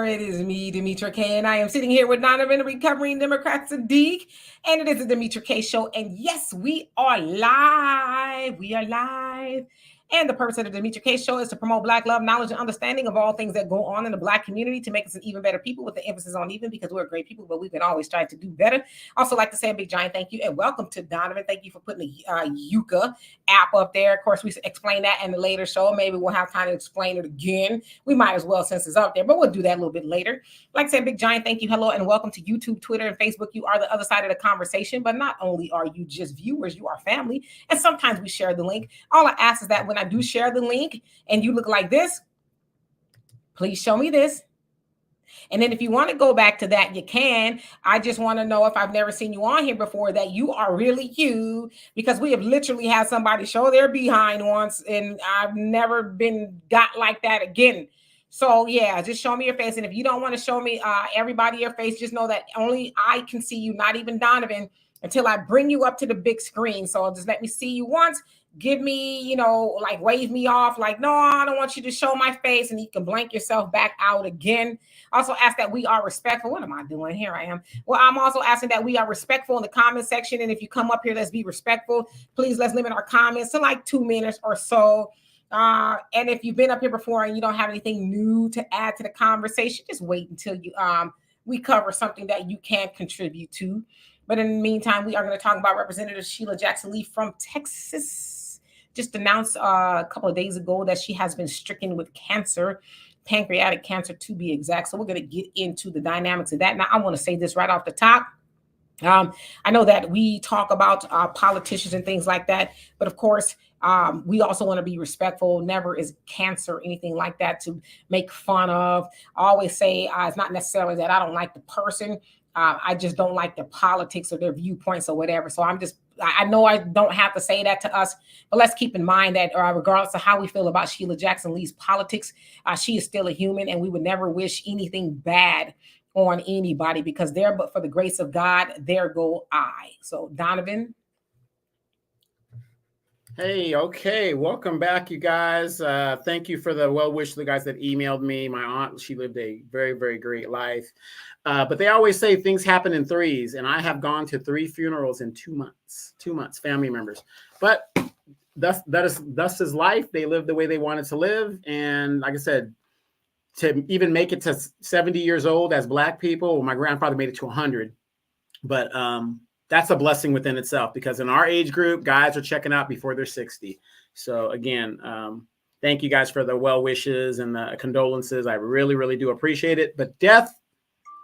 It is me, Demetra K, and I am sitting here with Donovan, a recovering Democrat Sadiq, and it is the Demetra K Show. And yes, we are live. We are live. And the purpose of the Demetra K Show is to promote Black love, knowledge, and understanding of all things that go on in the Black community to make us an even better people, with the emphasis on even, because we're great people, but we can always try to do better. Also, like to say a big giant thank you and welcome to Donovan. Thank you for putting the Yuka app up there. Of course, we explain that in the later show. Maybe we'll have time to explain it again. We might as well since it's up there, but we'll do that a little bit later. Like I said, big giant thank you, hello, and welcome to YouTube, Twitter, and Facebook. You are the other side of the conversation, but not only are you just viewers, you are family, and sometimes we share the link. All I ask is that when I do share the link and you look like this, please show me this. And then if you want to go back to that, you can. I just want to know, if I've never seen you on here before, that you are really you, because we have literally had somebody show their behind once, and I've never been got like that again. So yeah, just show me your face. And if you don't want to show me everybody your face, just know that only I can see you, not even Donovan, until I bring you up to the big screen. So just let me see you once. Give me, like wave me off, like, no, I don't want you to show my face, and you can blank yourself back out again. Also ask that we are respectful. What am I doing? Here I am. Well, I'm also asking that we are respectful in the comment section. And if you come up here, let's be respectful. Please, let's limit our comments to like 2 minutes or so. And if you've been up here before and you don't have anything new to add to the conversation, just wait until we cover something that you can contribute to. But in the meantime, we are going to talk about Representative Sheila Jackson Lee from Texas. Just announced a couple of days ago that she has been stricken with cancer, pancreatic cancer to be exact. So we're going to get into the dynamics of that. Now, I want to say this right off the top. I know that we talk about politicians and things like that, but of course, we also want to be respectful. Never is cancer or anything like that to make fun of. I always say it's not necessarily that I don't like the person. I just don't like their politics or their viewpoints or whatever. So I know I don't have to say that to us, but let's keep in mind that regardless of how we feel about Sheila Jackson Lee's politics, she is still a human, and we would never wish anything bad on anybody, because there, but for the grace of God, there go I. So Donovan. Hey, okay. Welcome back, you guys. Thank you for the well wish to the guys that emailed me. My aunt, she lived a very, very great life. But they always say things happen in threes, and I have gone to 3 funerals in 2 months. 2 months, family members. But thus is life. They live the way they wanted to live. And like I said, to even make it to 70 years old as Black people, well, my grandfather made it to 100. But that's a blessing within itself, because in our age group, guys are checking out before they're 60. So again, thank you guys for the well wishes and the condolences. I really, really do appreciate it. But death,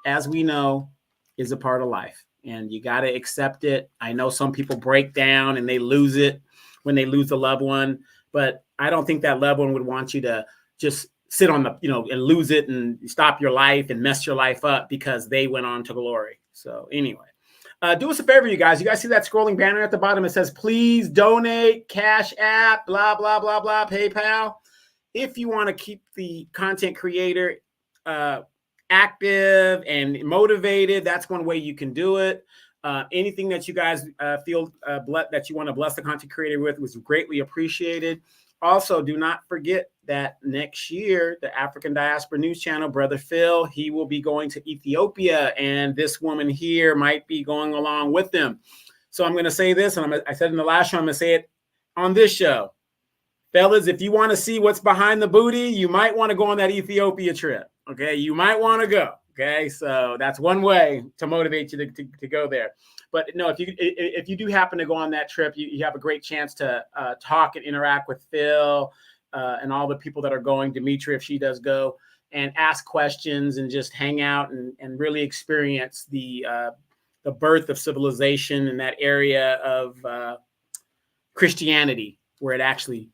as we know, is a part of life, and you got to accept it. I know some people break down and they lose it when they lose a loved one, but I don't think that loved one would want you to just sit on the, and lose it and stop your life and mess your life up because they went on to glory. So anyway, do us a favor, you guys. You guys see that scrolling banner at the bottom? It says, please donate, Cash App, blah, blah, blah, blah, PayPal. If you want to keep the content creator active and motivated, that's one way you can do it. Anything that you guys feel that you want to bless the content creator with was greatly appreciated. Also, do not forget that next year, the African Diaspora News Channel, Brother Phil, he will be going to Ethiopia, and this woman here might be going along with them. So I'm going to say this, and I said in the last show, I'm going to say it on this show. Fellas, if you want to see what's behind the booty, you might want to go on that Ethiopia trip. Okay, you might want to go. Okay, so that's one way to motivate you to go there. But no, if you do happen to go on that trip, you have a great chance to talk and interact with Phil and all the people that are going. Demetra, if she does go, and ask questions and just hang out and really experience the birth of civilization in that area of Christianity, where it actually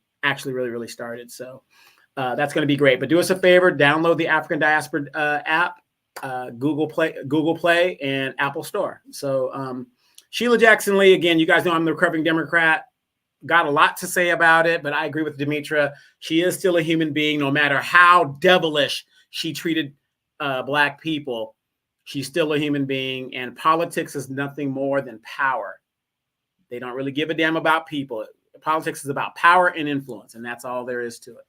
really, really started. So that's going to be great. But do us a favor, download the African Diaspora app, Google Play, and Apple Store. So Sheila Jackson Lee, again, you guys know I'm the recovering Democrat. Got a lot to say about it, but I agree with Demetra. She is still a human being, no matter how devilish she treated Black people. She's still a human being, and politics is nothing more than power. They don't really give a damn about people. Politics is about power and influence, and that's all there is to it.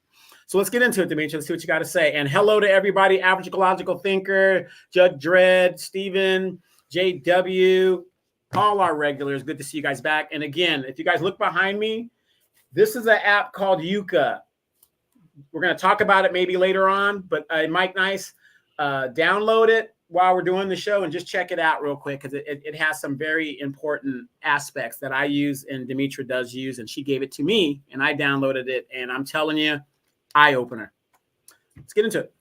So let's get into it, Demetri. Let's see what you got to say. And hello to everybody, Average Ecological Thinker, Judge Dredd, Stephen, JW, all our regulars. Good to see you guys back. And again, if you guys look behind me, this is an app called Yuka. We're going to talk about it maybe later on, but Mike Nice, download it while we're doing the show and just check it out real quick, because it has some very important aspects that I use and Demetri does use, and she gave it to me and I downloaded it, and I'm telling you, eye opener. Let's get into it.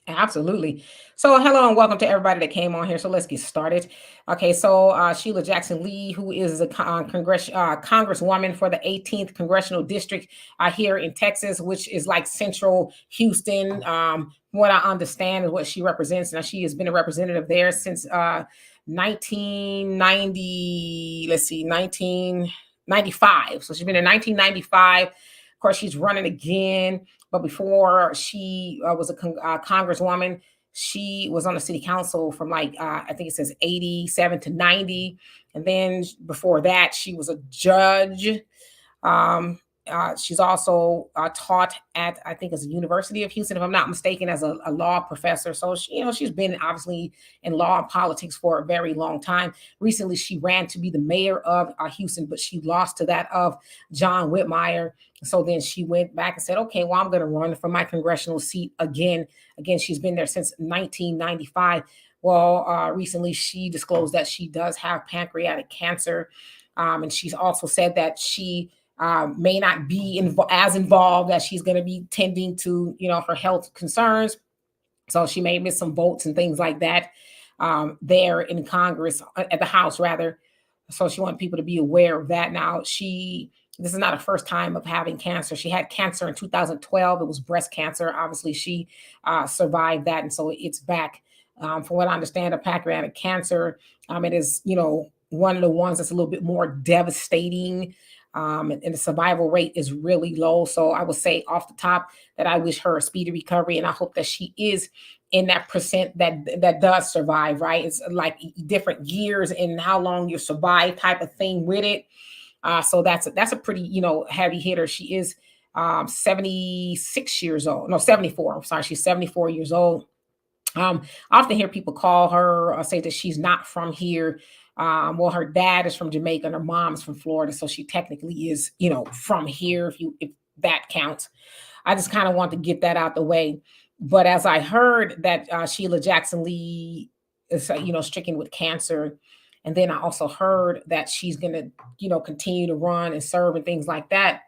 Absolutely. So hello and welcome to everybody that came on here. So let's get started. Okay, so Sheila Jackson Lee, who is a congresswoman for the 18th Congressional District here in Texas, which is like central Houston. What I understand is what she represents. Now, she has been a representative there since 1990. Let's see, 1995. So she's been in 1995. Of course, she's running again. But before she was a congresswoman, she was on the city council from like, I think it says 87 to 90. And then before that, she was a judge. She's also taught at, I think it's the University of Houston, if I'm not mistaken, as a law professor. So, she's been obviously in law and politics for a very long time. Recently, she ran to be the mayor of Houston, but she lost to that of John Whitmire. So then she went back and said, okay, well, I'm going to run for my congressional seat again. Again, she's been there since 1995. Well, recently she disclosed that she does have pancreatic cancer. And she's also said that she may not be as involved as she's going to be tending to, her health concerns. So she may miss some votes and things like that there in Congress, at the House rather. So she wanted people to be aware of that. Now, this is not her first time of having cancer. She had cancer in 2012. It was breast cancer. Obviously, she survived that. And so it's back. From what I understand of pancreatic cancer, it is, one of the ones that's a little bit more devastating. And the survival rate is really low. So I would say off the top that I wish her a speedy recovery. And I hope that she is in that percent that does survive, right? It's like different years and how long you survive type of thing with it. So that's a pretty, heavy hitter. She is 76 years old. No, 74. I'm sorry. She's 74 years old. I often hear people call her say that she's not from here. Well, her dad is from Jamaica and her mom's from Florida. So she technically is, from here, if that counts. I just kind of want to get that out the way. But as I heard that Sheila Jackson Lee is, stricken with cancer, and then I also heard that she's going to, continue to run and serve and things like that,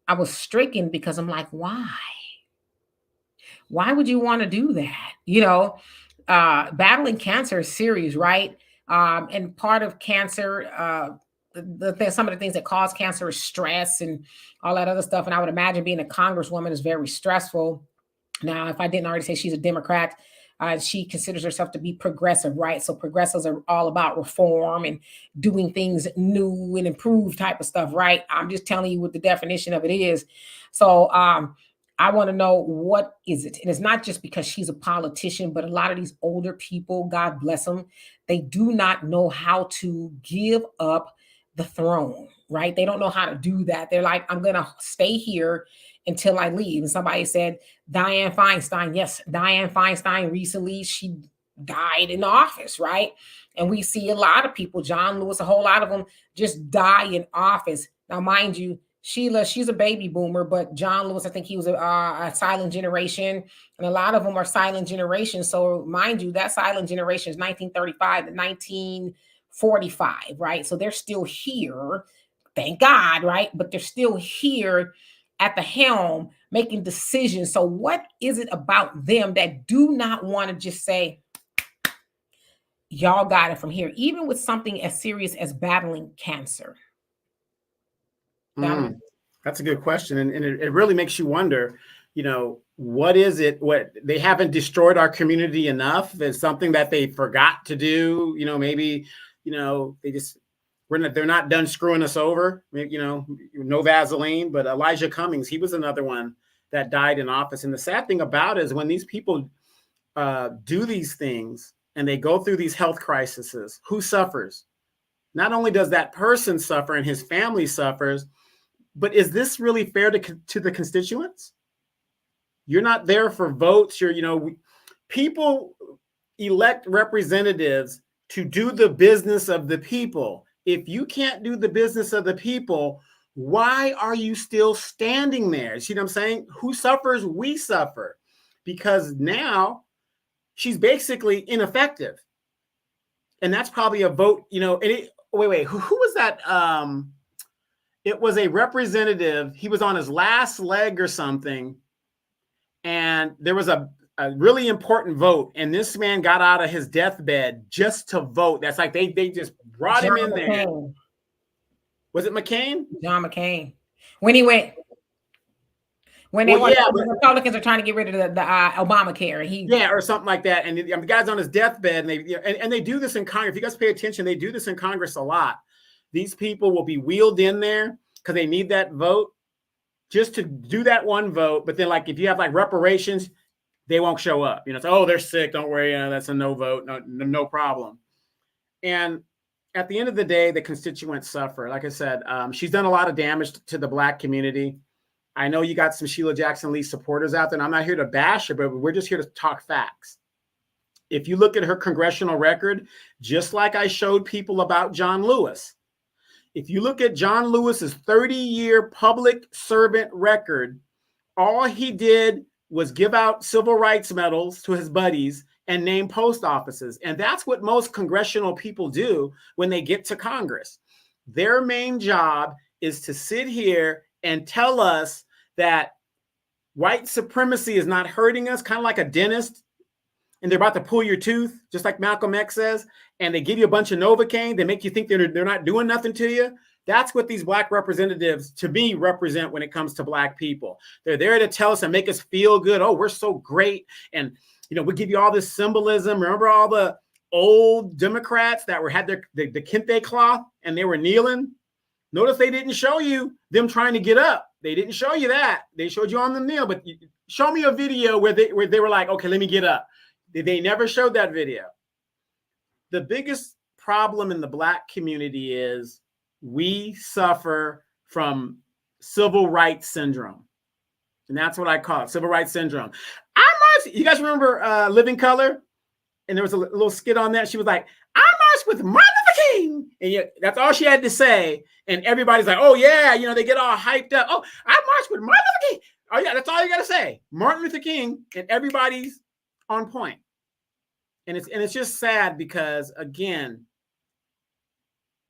I was stricken because I'm like, why? Why would you want to do that? Battling cancer is serious, right? And part of cancer, some of the things that cause cancer is stress and all that other stuff. And I would imagine being a congresswoman is very stressful. Now, if I didn't already say she's a Democrat, she considers herself to be progressive, right? So progressives are all about reform and doing things new and improved type of stuff, right? I'm just telling you what the definition of it is. So I want to know, what is it? And it's not just because she's a politician, but a lot of these older people, God bless them, they do not know how to give up the throne, right? They don't know how to do that. They're like, I'm going to stay here until I leave. And somebody said, Dianne Feinstein. Yes, Dianne Feinstein recently, she died in office, right? And we see a lot of people, John Lewis, a whole lot of them just die in office. Now, mind you, Sheila, she's a baby boomer, but John Lewis, I think he was a silent generation, and a lot of them are silent generations. So mind you, that silent generation is 1935 to 1945, right? So they're still here, thank God, right? But they're still here at the helm making decisions. So what is it about them that do not want to just say, y'all got it from here, even with something as serious as battling cancer? That's a good question. And it really makes you wonder, what is it? What, they haven't destroyed our community enough? There's something that they forgot to do. Maybe, they're not done screwing us over, no Vaseline. But Elijah Cummings, he was another one that died in office. And the sad thing about it is when these people do these things and they go through these health crises, who suffers? Not only does that person suffer and his family suffers, But is this really fair to the constituents? You're not there for votes. People elect representatives to do the business of the people. If you can't do the business of the people, why are you still standing there? See what I'm saying? Who suffers? We suffer, because now she's basically ineffective. And that's probably a vote, wait, who was that? It was a representative. He was on his last leg or something. And there was a really important vote. And this man got out of his deathbed just to vote. That's like they just brought him in there. Was it McCain? John McCain. When he went. The Republicans are trying to get rid of the Obamacare. Or something like that. And the guy's on his deathbed, and they do this in Congress. If you guys pay attention, they do this in Congress a lot. These people will be wheeled in there because they need that vote, just to do that one vote. But then, like, if you have like reparations, they won't show up. So, they're sick. Don't worry. That's a no vote. No problem. And at the end of the day, the constituents suffer. Like I said, she's done a lot of damage to the Black community. I know you got some Sheila Jackson Lee supporters out there, and I'm not here to bash her, but we're just here to talk facts. If you look at her congressional record, just like I showed people about John Lewis, if you look at John Lewis's 30-year public servant record, all he did was give out civil rights medals to his buddies and name post offices. And that's what most congressional people do when they get to Congress. Their main job is to sit here and tell us that white supremacy is not hurting us, kind of like a dentist, and they're about to pull your tooth, just like Malcolm X says, and they give you a bunch of Novocaine. They make you think they're not doing nothing to you. That's what these Black representatives, to me, represent when it comes to Black people. They're there to tell us and make us feel good. Oh, we're so great. And, we give you all this symbolism. Remember all the old Democrats that had the kente cloth and they were kneeling? Notice they didn't show you them trying to get up. They didn't show you that. They showed you on the kneel, but show me a video where they were like, okay, let me get up. They never showed that video. The biggest problem in the Black community is we suffer from civil rights syndrome. And that's what I call it, civil rights syndrome. You guys remember Living Color? And there was a little skit on that. She was like, I marched with Martin Luther King. And that's all she had to say. And everybody's like, oh, yeah, they get all hyped up. Oh, I marched with Martin Luther King. Oh, yeah, that's all you got to say. Martin Luther King, and everybody's on point. And it's just sad because, again,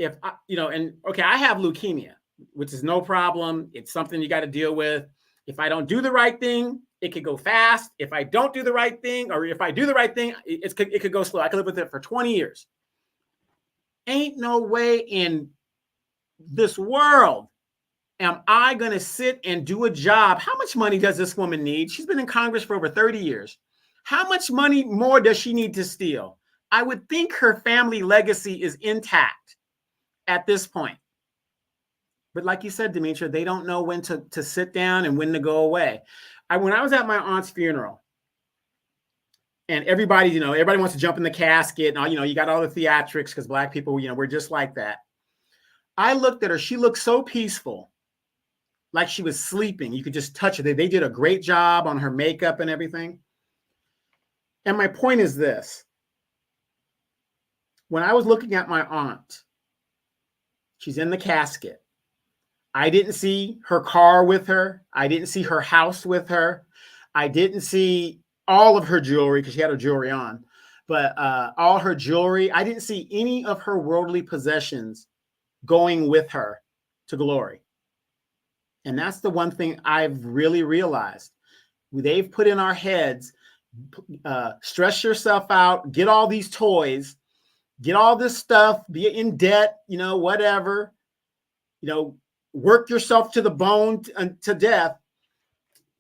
I have leukemia, which is no problem. It's something you got to deal with. If I don't do the right thing, it could go fast. If I don't do the right thing, or if I do the right thing, it could go slow. I could live with it for 20 years. Ain't no way in this world am I going to sit and do a job. How much money does this woman need? She's been in Congress for over 30 years. How much money more does she need to steal? I would think her family legacy is intact at this point. But like you said, Demetra, they don't know when to sit down and when to go away. When I was at my aunt's funeral, and everybody wants to jump in the casket, and you got all the theatrics because Black people, we're just like that. I looked at her. She looked so peaceful, like she was sleeping. You could just touch her. They did a great job on her makeup and everything. And my point is this. When I was looking at my aunt, she's in the casket. I didn't see her car with her. I didn't see her house with her. I didn't see all of her jewelry because she had her jewelry on, but all her jewelry. I didn't see any of her worldly possessions going with her to glory. And that's the one thing I've really realized. They've put in our heads, stress yourself out, get all these toys, get all this stuff, be in debt, whatever, work yourself to the bone to death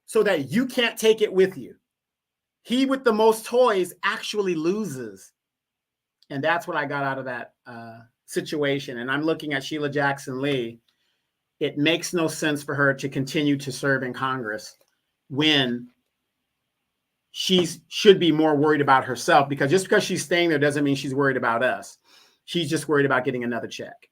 so that you can't take it with you. He with the most toys actually loses. And that's what I got out of that situation. And I'm looking at Sheila Jackson Lee. It makes no sense for her to continue to serve in Congress when she should be more worried about herself, because just because she's staying there doesn't mean she's worried about us. She's just worried about getting another check.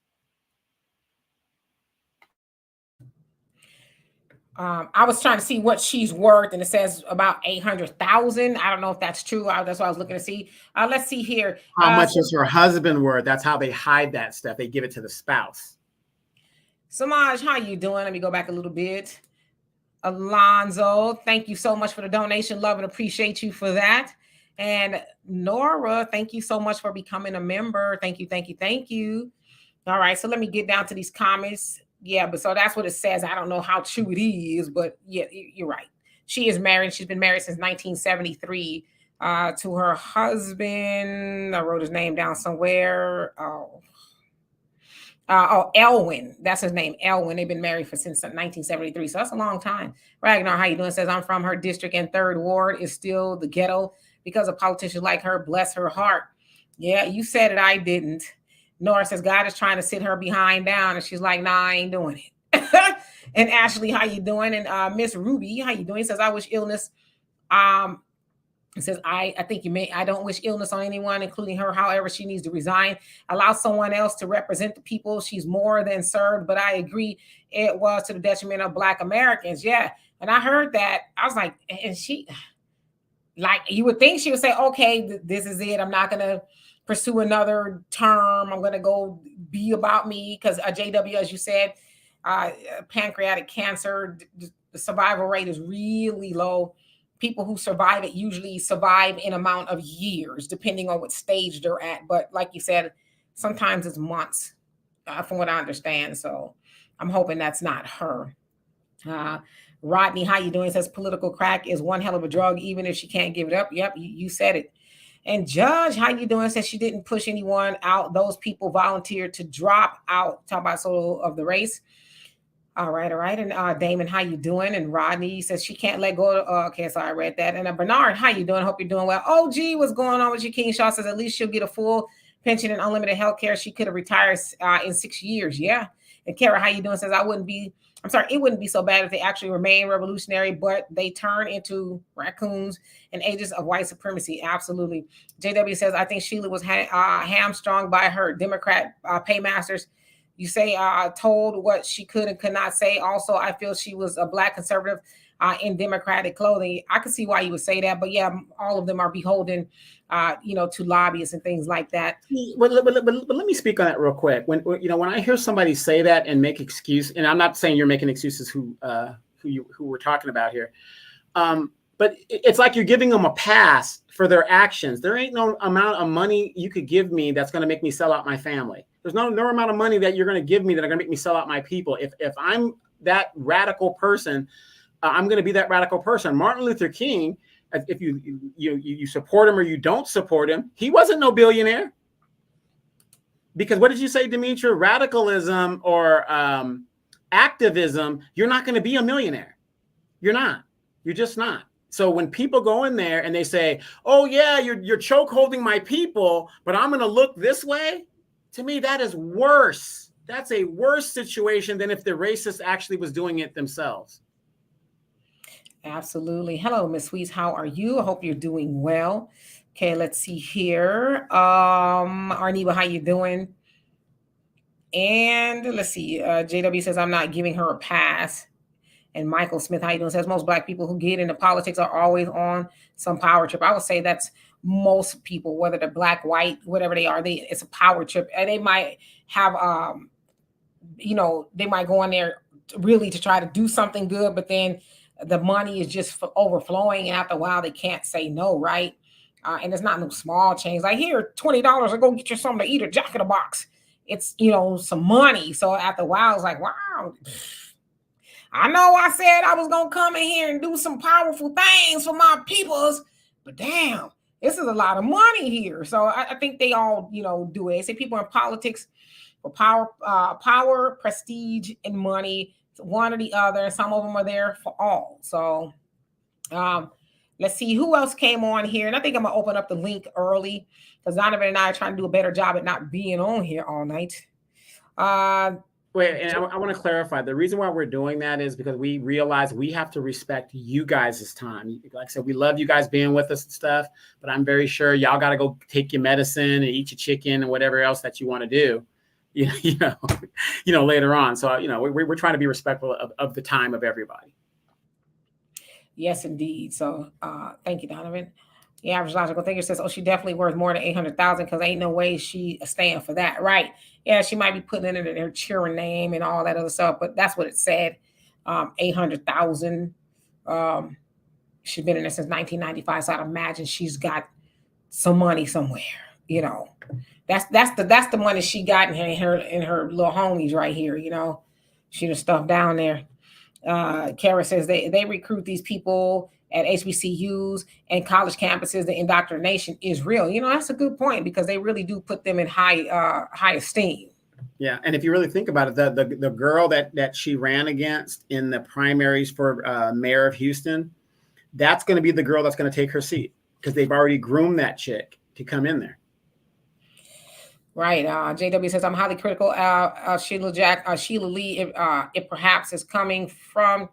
I was trying to see what she's worth, and it says about 800,000. I don't know if that's true. That's what I was looking to see. Let's see here. How much is her husband worth? That's how they hide that stuff. They give it to the spouse. Samaj, how you doing? Let me go back a little bit. Alonzo, thank you so much for the donation. Love and appreciate you for that. And Nora, thank you so much for becoming a member. Thank you, thank you, thank you. All right, so let me get down to these comments. Yeah, but so that's what it says. I don't know how true it is, but yeah, you're right. She is married. She's been married since 1973 to her husband. I wrote his name down somewhere. Elwin. That's his name, Elwin. They've been married since 1973, so that's a long time. Ragnar, how you doing? Says, I'm from her district and third ward is still the ghetto because of politicians like her. Bless her heart. Yeah, you said it. I didn't. Nora says, God is trying to sit her behind down, and she's like, nah, I ain't doing it. And Ashley, how you doing? And Miss Ruby, how you doing? Says, I wish illness. It says, I think you may, I don't wish illness on anyone, including her. However, she needs to resign, allow someone else to represent the people. She's more than served, but I agree it was to the detriment of Black Americans. Yeah. And I heard that. I was like, and she, like, you would think she would say, okay, this is it. I'm not going to pursue another term. I'm going to go be about me. Because JW, as you said, pancreatic cancer, the survival rate is really low. People who survive it usually survive in amount of years, depending on what stage they're at. But like you said, sometimes it's months, from what I understand. So I'm hoping that's not her. Rodney, how you doing? Says political crack is one hell of a drug, even if she can't give it up. Yep, you said it. And Judge, how you doing? Says she didn't push anyone out. Those people volunteered to drop out. Talk about solo of the race. All right. And Damon, how you doing? And Rodney says she can't let go. Okay, so I read that. And Bernard, how you doing? Hope you're doing well. Oh, gee, what's going on with you? King Shaw says at least she'll get a full pension and unlimited health care. She could have retired in 6 years. Yeah. And Kara, how you doing? Says it wouldn't be so bad if they actually remain revolutionary, but they turn into raccoons and agents of white supremacy. Absolutely. JW says, I think Sheila was hamstrung by her Democrat paymasters. You say told what she could and could not say. Also, I feel she was a Black conservative in Democratic clothing. I could see why you would say that, but yeah, all of them are beholden, to lobbyists and things like that. But let me speak on that real quick. When I hear somebody say that and make excuse, and I'm not saying you're making excuses who we're talking about here, but it's like you're giving them a pass for their actions. There ain't no amount of money you could give me that's going to make me sell out my family. There's no amount of money that you're going to give me that are going to make me sell out my people. If I'm that radical person, I'm going to be that radical person. Martin Luther King, if you support him or you don't support him, he wasn't no billionaire. Because what did you say, Demetra? Radicalism or activism, you're not going to be a millionaire. You're not. You're just not. So when people go in there and they say, oh, yeah, you're choke holding my people, but I'm going to look this way. To me, that is worse. That's a worse situation than if the racist actually was doing it themselves. Absolutely. Hello, Miss Sweets. How are you? I hope you're doing well. Okay, let's see here. Arniba, how you doing? And let's see. JW says, I'm not giving her a pass. And Michael Smith, how you doing? Says most Black people who get into politics are always on some power trip. I would say that's most people, whether they're Black, white, whatever they are, it's a power trip. And they might have, they might go in there really to try to do something good, but then the money is just overflowing. And after a while, they can't say no, right? And it's not no small change. Like, here, $20, I'll go get you something to eat, a Jack in the Box. It's, some money. So after a while, it's like, wow. I know I said I was going to come in here and do some powerful things for my peoples, but damn, this is a lot of money here. So I think they all, do it. They say people in politics for power, prestige, and money, one or the other. Some of them are there for all. So let's see who else came on here. And I think I'm going to open up the link early because Donovan and I are trying to do a better job at not being on here all night. Wait, and I want to clarify. The reason why we're doing that is because we realize we have to respect you guys' time. Like I said, we love you guys being with us and stuff, but I'm very sure y'all got to go take your medicine and eat your chicken and whatever else that you want to do, later on. So, we're trying to be respectful of the time of everybody. Yes, indeed. So thank you, Donovan. The average logical thinker says, "Oh, she definitely worth more than 800,000 because ain't no way she staying for that." Right? Yeah, she might be putting it in her cheering name and all that other stuff, but that's what it said. 800,000. Um, she's been in there since 1995, so I'd imagine she's got some money somewhere. You know, that's the money she got in her little homies right here. She the stuff down there. Kara says they recruit these people at HBCUs and college campuses. The indoctrination is real. That's a good point because they really do put them in high esteem. Yeah, and if you really think about it, the girl that she ran against in the primaries for mayor of Houston, that's going to be the girl that's going to take her seat because they've already groomed that chick to come in there. Right. JW says I'm highly critical. Sheila Lee, it perhaps is coming from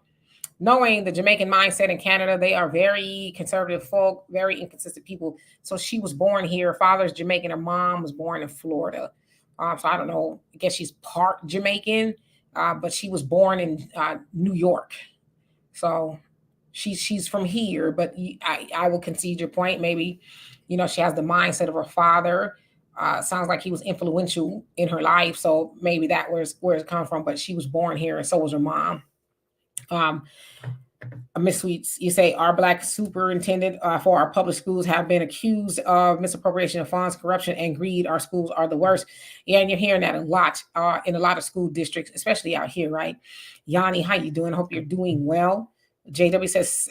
knowing the Jamaican mindset in Canada. They are very conservative folk, very inconsistent people. So she was born here. Her father's Jamaican. Her mom was born in Florida. So I don't know. I guess she's part Jamaican, but she was born in New York. So she's from here. But I will concede your point. Maybe she has the mindset of her father. Sounds like he was influential in her life, so maybe that was where it come from. But she was born here, and so was her mom. Um, Miss Sweets, you say our black superintendent for our public schools have been accused of misappropriation of funds, corruption, and greed. Our schools are the worst. Yeah, and you're hearing that a lot in a lot of school districts, especially out here, right? Yanni, how you doing? Hope you're doing well. JW says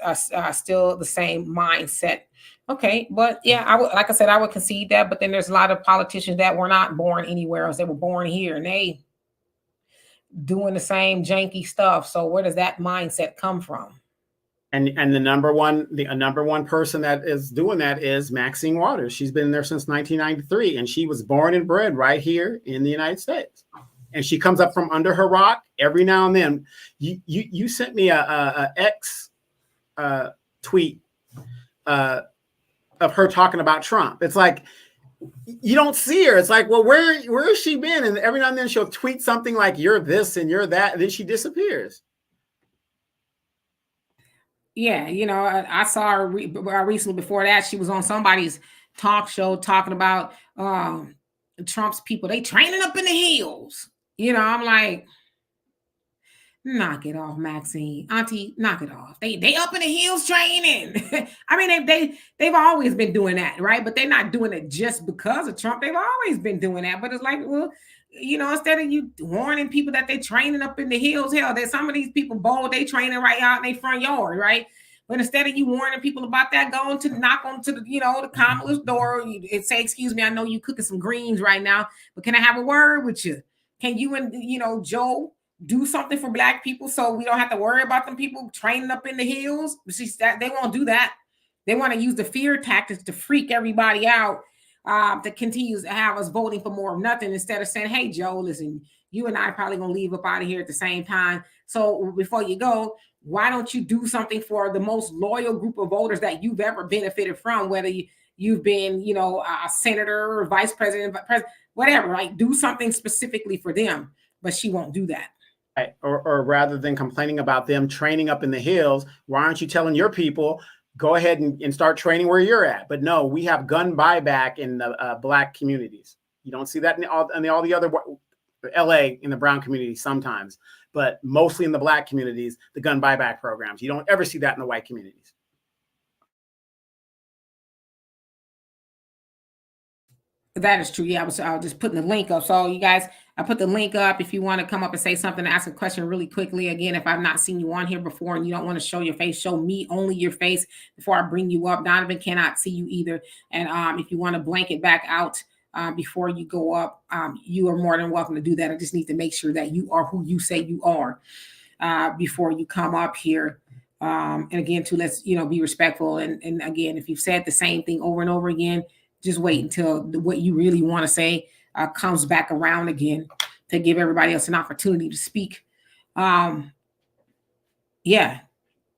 still the same mindset. Okay, but yeah, like I said, I would concede that. But then there's a lot of politicians that were not born anywhere else; they were born here, and they doing the same janky stuff. So where does that mindset come from? And the number one person that is doing that is Maxine Waters. She's been there since 1993, and she was born and bred right here in the United States. And she comes up from under her rock every now and then. You sent me a X tweet of her talking about Trump. It's like you don't see her. It's like, well, where has she been? And every now and then she'll tweet something like "you're this" and "you're that," and then she disappears. Yeah, I saw her recently. Before that, she was on somebody's talk show talking about Trump's people. They training up in the hills. I'm like, knock it off, Maxine, Auntie, knock it off. They up in the hills training. I mean, they've always been doing that, right? But they're not doing it just because of Trump. They've always been doing that. But it's like, well, instead of you warning people that they training up in the hills, hell, there's some of these people bold, they training right out in their front yard, right? But instead of you warning people about that, going to knock on to the Kamala's door and say, "Excuse me, I know you cooking some greens right now, but can I have a word with you? Can you and Joe do something for black people so we don't have to worry about them people training up in the hills?" See, that they won't do that. They want to use the fear tactics to freak everybody out, to continue to have us voting for more of nothing instead of saying, "Hey, Joe, listen, you and I probably gonna leave up out of here at the same time. So before you go, why don't you do something for the most loyal group of voters that you've ever benefited from, whether you've been, a senator or vice president, whatever, right? Do something specifically for them." But she won't do that. Right. Or rather than complaining about them training up in the hills, why aren't you telling your people, go ahead and start training where you're at? But no, we have gun buyback in the black communities. You don't see that in all the other LA in the brown community sometimes, but mostly in the black communities, the gun buyback programs. You don't ever see that in the white communities. That is true. Yeah, I was just putting the link up. So you guys, I put the link up if you want to come up and say something, ask a question really quickly. Again, if I've not seen you on here before and you don't want to show your face, show me only your face before I bring you up. Donovan cannot see you either. And if you want to blank it back out before you go up, you are more than welcome to do that. I just need to make sure that you are who you say you are before you come up here. And again, too, let's be respectful. And again, if you've said the same thing over and over again, just wait until what you really want to say comes back around again to give everybody else an opportunity to speak. Yeah,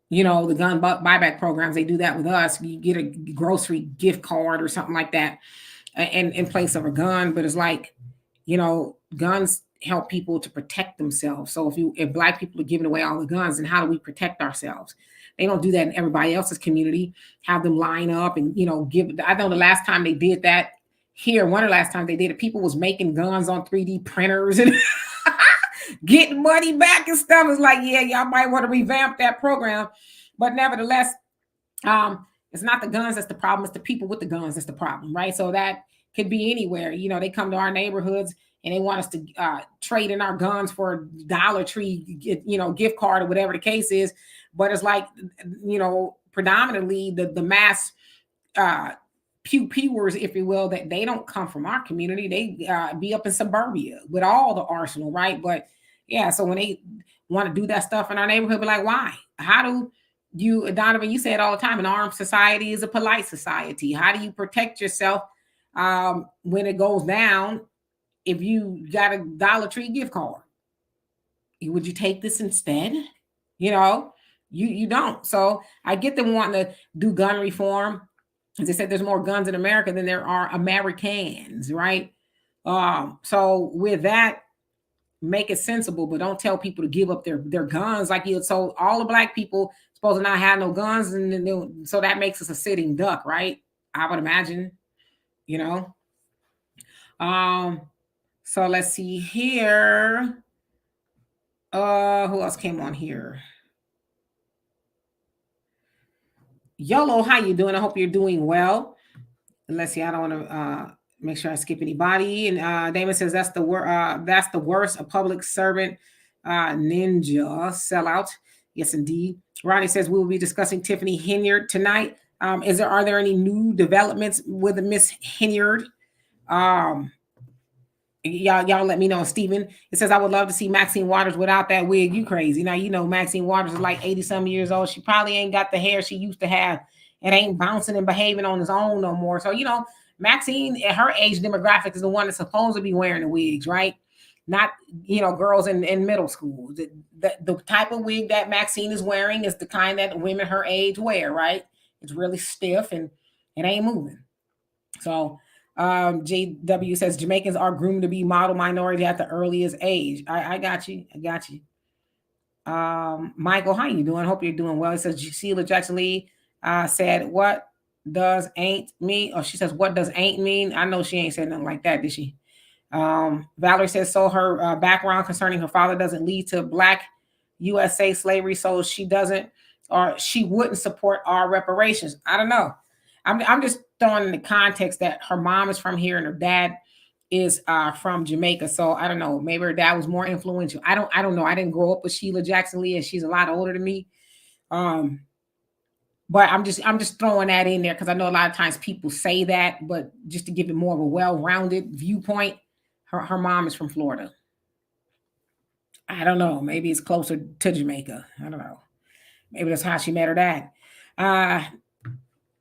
the gun buyback programs, they do that with us. You get a grocery gift card or something like that in place of a gun. But it's like, guns help people to protect themselves. So if black people are giving away all the guns, then how do we protect ourselves? They don't do that in everybody else's community. Have them line up and give. I know the last time they did that here, one of the last times they did it, people was making guns on 3D printers and getting money back and stuff. It's like, yeah, y'all might want to revamp that program, but nevertheless, it's not the guns that's the problem. It's the people with the guns that's the problem, right? So that could be anywhere. They come to our neighborhoods and they want us to trade in our guns for a Dollar Tree, gift card or whatever the case is. But it's like, predominantly the mass pewers, if you will, that they don't come from our community. They be up in suburbia with all the arsenal, right? But yeah, so when they want to do that stuff in our neighborhood, be like, why? How do you, Donovan, you say it all the time, an armed society is a polite society. How do you protect yourself when it goes down? If you got a Dollar Tree gift card, would you take this instead? You don't. So I get them wanting to do gun reform. As I said, there's more guns in America than there are Americans, right? So with that, make it sensible, but don't tell people to give up their guns. Like so all the black people supposed to not have no guns, and then so that makes us a sitting duck, right? I would imagine, So let's see here. Who else came on here? YOLO, how you doing? I hope you're doing well. And let's see, I don't want to make sure I skip anybody. And Damon says that's the worst, a public servant ninja sellout. Yes, indeed. Ronnie says we will be discussing Tiffany Henyard tonight. Are there any new developments with Miss Henyard? Y'all let me know. Steven, it says I would love to see Maxine Waters without that wig. You crazy. Now Maxine Waters is like 80-some years old. She probably ain't got the hair she used to have. It ain't bouncing and behaving on its own no more. So Maxine at her age demographic is the one that's supposed to be wearing the wigs, right? Not girls in middle school. The type of wig that Maxine is wearing is the kind that women her age wear, right? It's really stiff and it ain't moving. So JW says Jamaicans are groomed to be model minority at the earliest age. I got you. Michael, how you doing? Hope you're doing well. It says Sheila Jackson Lee said, what does ain't mean? Or she says, what does ain't mean? I know she ain't said nothing like that, did she? Valerie says, so her background concerning her father doesn't lead to Black USA slavery, so she doesn't, or she wouldn't support our reparations. I don't know. I'm just throwing in the context that her mom is from here and her dad is from Jamaica. So I don't know. Maybe her dad was more influential. I don't know. I didn't grow up with Sheila Jackson Lee, and she's a lot older than me. But I'm just throwing that in there because I know a lot of times people say that, but just to give it more of a well-rounded viewpoint, her mom is from Florida. I don't know. Maybe it's closer to Jamaica. I don't know. Maybe that's how she met her dad.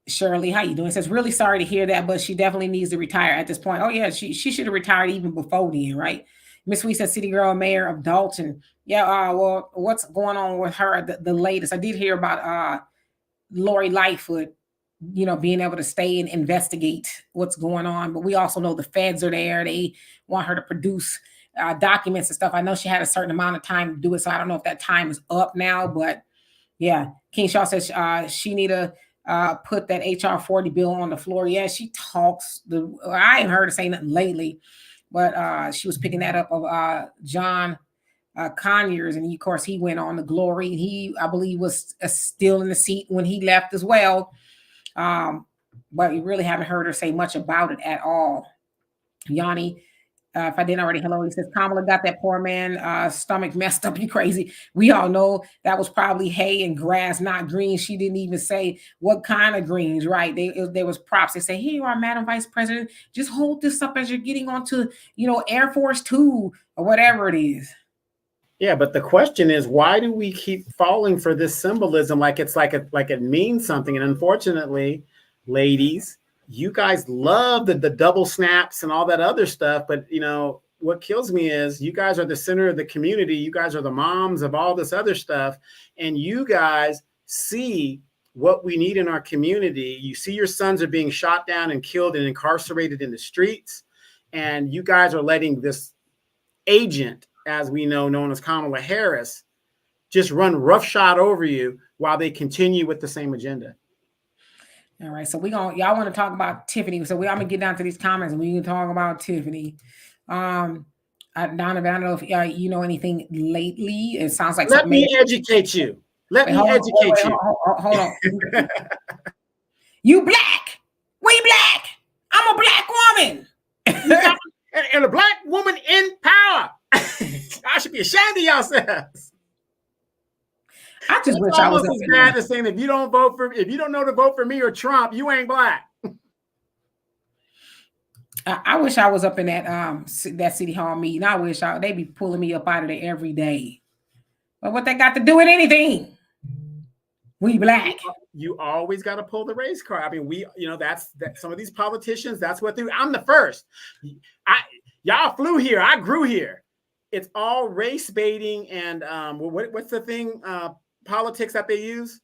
Shirley, how you doing? Says, really sorry to hear that, but she definitely needs to retire at this point. Oh yeah, she should have retired even before then, right? Miss Sweet says, City Girl Mayor of Dalton. Yeah, well, what's going on with her? The latest. I did hear about Lori Lightfoot, being able to stay and investigate what's going on. But we also know the feds are there. They want her to produce documents and stuff. I know she had a certain amount of time to do it, so I don't know if that time is up now. But yeah, King Shaw says she need to put that HR 40 bill on the floor. Yeah, she talks. I ain't heard her say nothing lately, but she was picking that up of John Conyers, and of course he went on to glory. He, I believe, was still in the seat when he left as well. But you really haven't heard her say much about it at all. Yanni, if I didn't already, hello, he says Kamala got that poor man stomach messed up. You crazy. We all know that was probably hay and grass, not green. She didn't even say what kind of greens, right? There was props. They say, here you are, Madam Vice President. Just hold this up as you're getting onto, Air Force 2 or whatever it is. Yeah, but the question is, why do we keep falling for this symbolism like it's like it means something? And unfortunately, ladies, you guys love the double snaps and all that other stuff. But, what kills me is you guys are the center of the community. You guys are the moms of all this other stuff. And you guys see what we need in our community. You see your sons are being shot down and killed and incarcerated in the streets. And you guys are letting this agent, as we know, known as Kamala Harris, just run roughshod over you while they continue with the same agenda. All right, so y'all want to talk about Tiffany. So I'm gonna get down to these comments and we can talk about Tiffany. Donovan, I don't know if you know anything lately. It sounds like Let me educate you. Let me educate you. Hold on. You black. We black. I'm a black woman. and a black woman in power. I should be ashamed of yourselves. I just wish I was as bad as saying if you don't know to vote for me or Trump, you ain't black. I wish I was up in that city hall meeting. I wish they be pulling me up out of there every day. But what they got to do with anything? We black. You always got to pull the race card. I mean, that's some of these politicians. That's what they. I'm the first. Y'all flew here. I grew here. It's all race baiting and what's the thing? Politics that they use.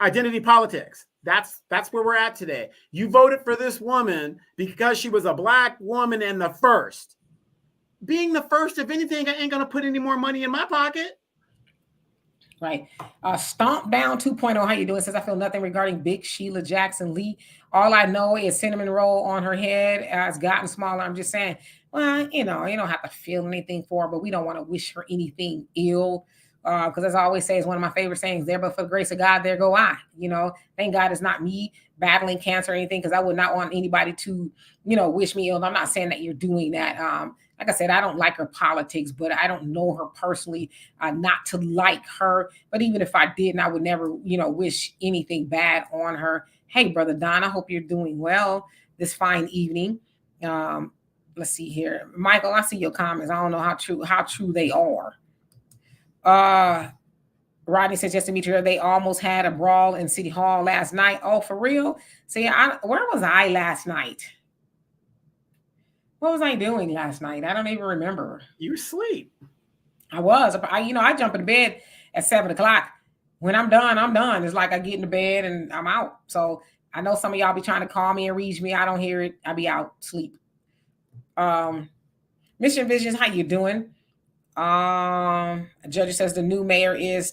Identity politics. That's where we're at today. You voted for this woman because she was a black woman and the first. Being the first, if anything, I ain't gonna put any more money in my pocket. Right. Stomp Down 2.0. How you doing? Says I feel nothing regarding Big Sheila Jackson Lee. All I know is cinnamon roll on her head has gotten smaller. I'm just saying, well, you don't have to feel anything for her, but we don't want to wish her anything ill. Because as I always say, it's one of my favorite sayings, there but for the grace of God, there go I. Thank God it's not me battling cancer or anything, because I would not want anybody to, wish me ill. I'm not saying that you're doing that. Like I said, I don't like her politics, but I don't know her personally, not to like her. But even if I did, I would never, wish anything bad on her. Hey, Brother Don, I hope you're doing well this fine evening. Let's see here. Michael, I see your comments. I don't know how true they are. Rodney says, just to meet you, they almost had a brawl in City Hall last night. Oh, for real? See, where was I last night? What was I doing last night? I don't even remember. You were asleep. I was. I jump into bed at 7:00. When I'm done, I'm done. It's like I get into bed and I'm out. So I know some of y'all be trying to call me and reach me. I don't hear it. I be out, sleep. Mission Visions, how you doing? Judge says the new mayor is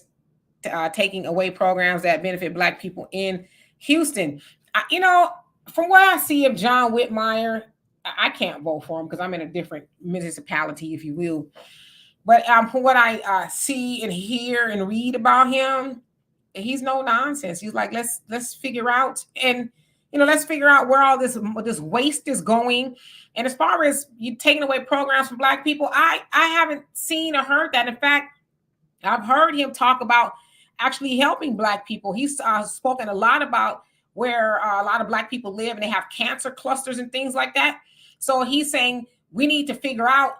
taking away programs that benefit Black people in Houston. From what I see of John Whitmire, I can't vote for him because I'm in a different municipality, if you will. But from what I see and hear and read about him, he's no nonsense. He's like, let's figure out let's figure out where all this waste is going. And as far as you taking away programs from Black people, I haven't seen or heard that. In fact, I've heard him talk about actually helping Black people. He's spoken a lot about where a lot of Black people live and they have cancer clusters and things like that. So he's saying we need to figure out.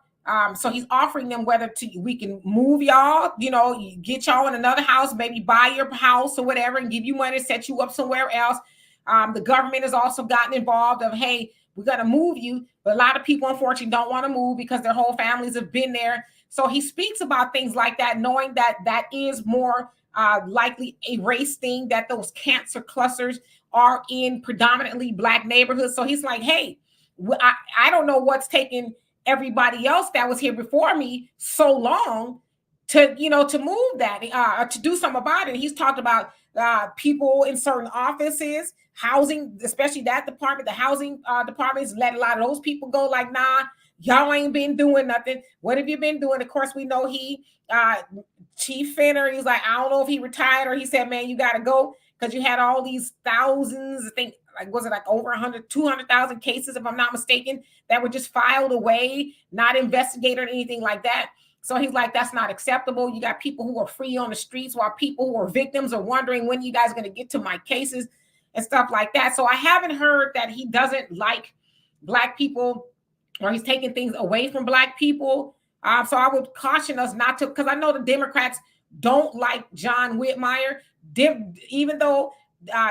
So he's offering them whether we can move y'all, get y'all in another house, maybe buy your house or whatever, and give you money to set you up somewhere else. The government has also gotten involved of, hey, we're going to move you. But a lot of people, unfortunately, don't want to move because their whole families have been there. So he speaks about things like that, knowing that that is more likely a race thing, that those cancer clusters are in predominantly Black neighborhoods. So he's like, hey, I don't know what's taking everybody else that was here before me so long to move that, to do something about it. He's talked about people in certain offices, housing, especially that department, the housing departments, let a lot of those people go like, nah, y'all ain't been doing nothing. What have you been doing? Of course, we know Chief Fenner, he's like, I don't know if he retired or he said, man, you got to go because you had all these thousands, I think, was it like over 200,000 cases, if I'm not mistaken, that were just filed away, not investigated or anything like that. So he's like, that's not acceptable. You got people who are free on the streets while people who are victims are wondering when you guys are going to get to my cases and stuff like that. So I haven't heard that he doesn't like Black people or he's taking things away from Black people. So I would caution us not to, because I know the Democrats don't like John Whitmire, even though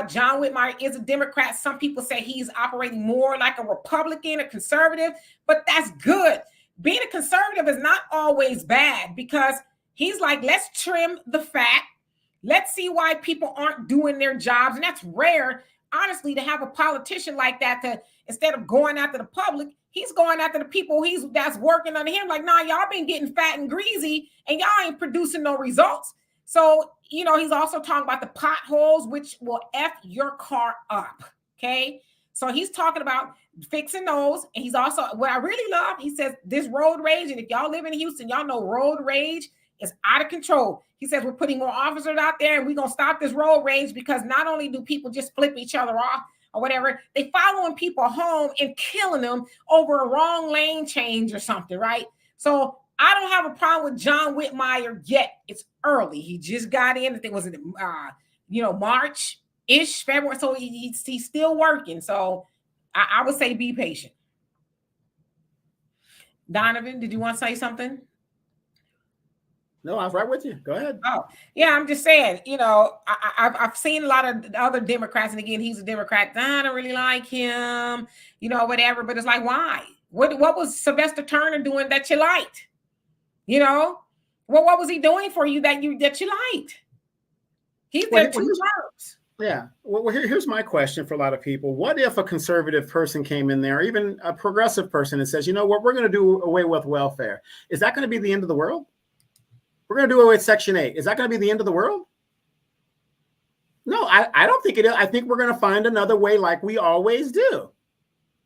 John Whitmire is a Democrat. Some people say he's operating more like a Republican, a conservative, but that's good. Being a conservative is not always bad because he's like, let's trim the fat. Let's see why people aren't doing their jobs. And that's rare, honestly, to have a politician like that to, instead of going after the public, He's going after the people that's working under him. Like, nah, y'all been getting fat and greasy, and y'all ain't producing no results. So, he's also talking about the potholes, which will F your car up. Okay. So he's talking about fixing those. And he's also, what I really love, he says this road rage. And if y'all live in Houston, y'all know road rage is out of control. He says we're putting more officers out there and we're going to stop this road rage, because not only do people just flip each other off or whatever, they following people home and killing them over a wrong lane change or something, right? So I don't have a problem with John Whitmire yet. It's early. He just got in. I think was it March-ish, February. So he's still working. So I would say be patient. Donovan, did you want to say something? No, I was right with you. Go ahead. Oh, yeah, I'm just saying, I've seen a lot of other Democrats, and again, he's a Democrat. I don't really like him, whatever. But it's like, why? What was Sylvester Turner doing that you liked? What was he doing for you that you liked? He's there 2 terms. Yeah. Well, here's my question for a lot of people. What if a conservative person came in there, even a progressive person, and says, you know what, we're going to do away with welfare? Is that going to be the end of the world? We're going to do away with Section 8. Is that going to be the end of the world? No, I don't think it is. I think we're going to find another way like we always do.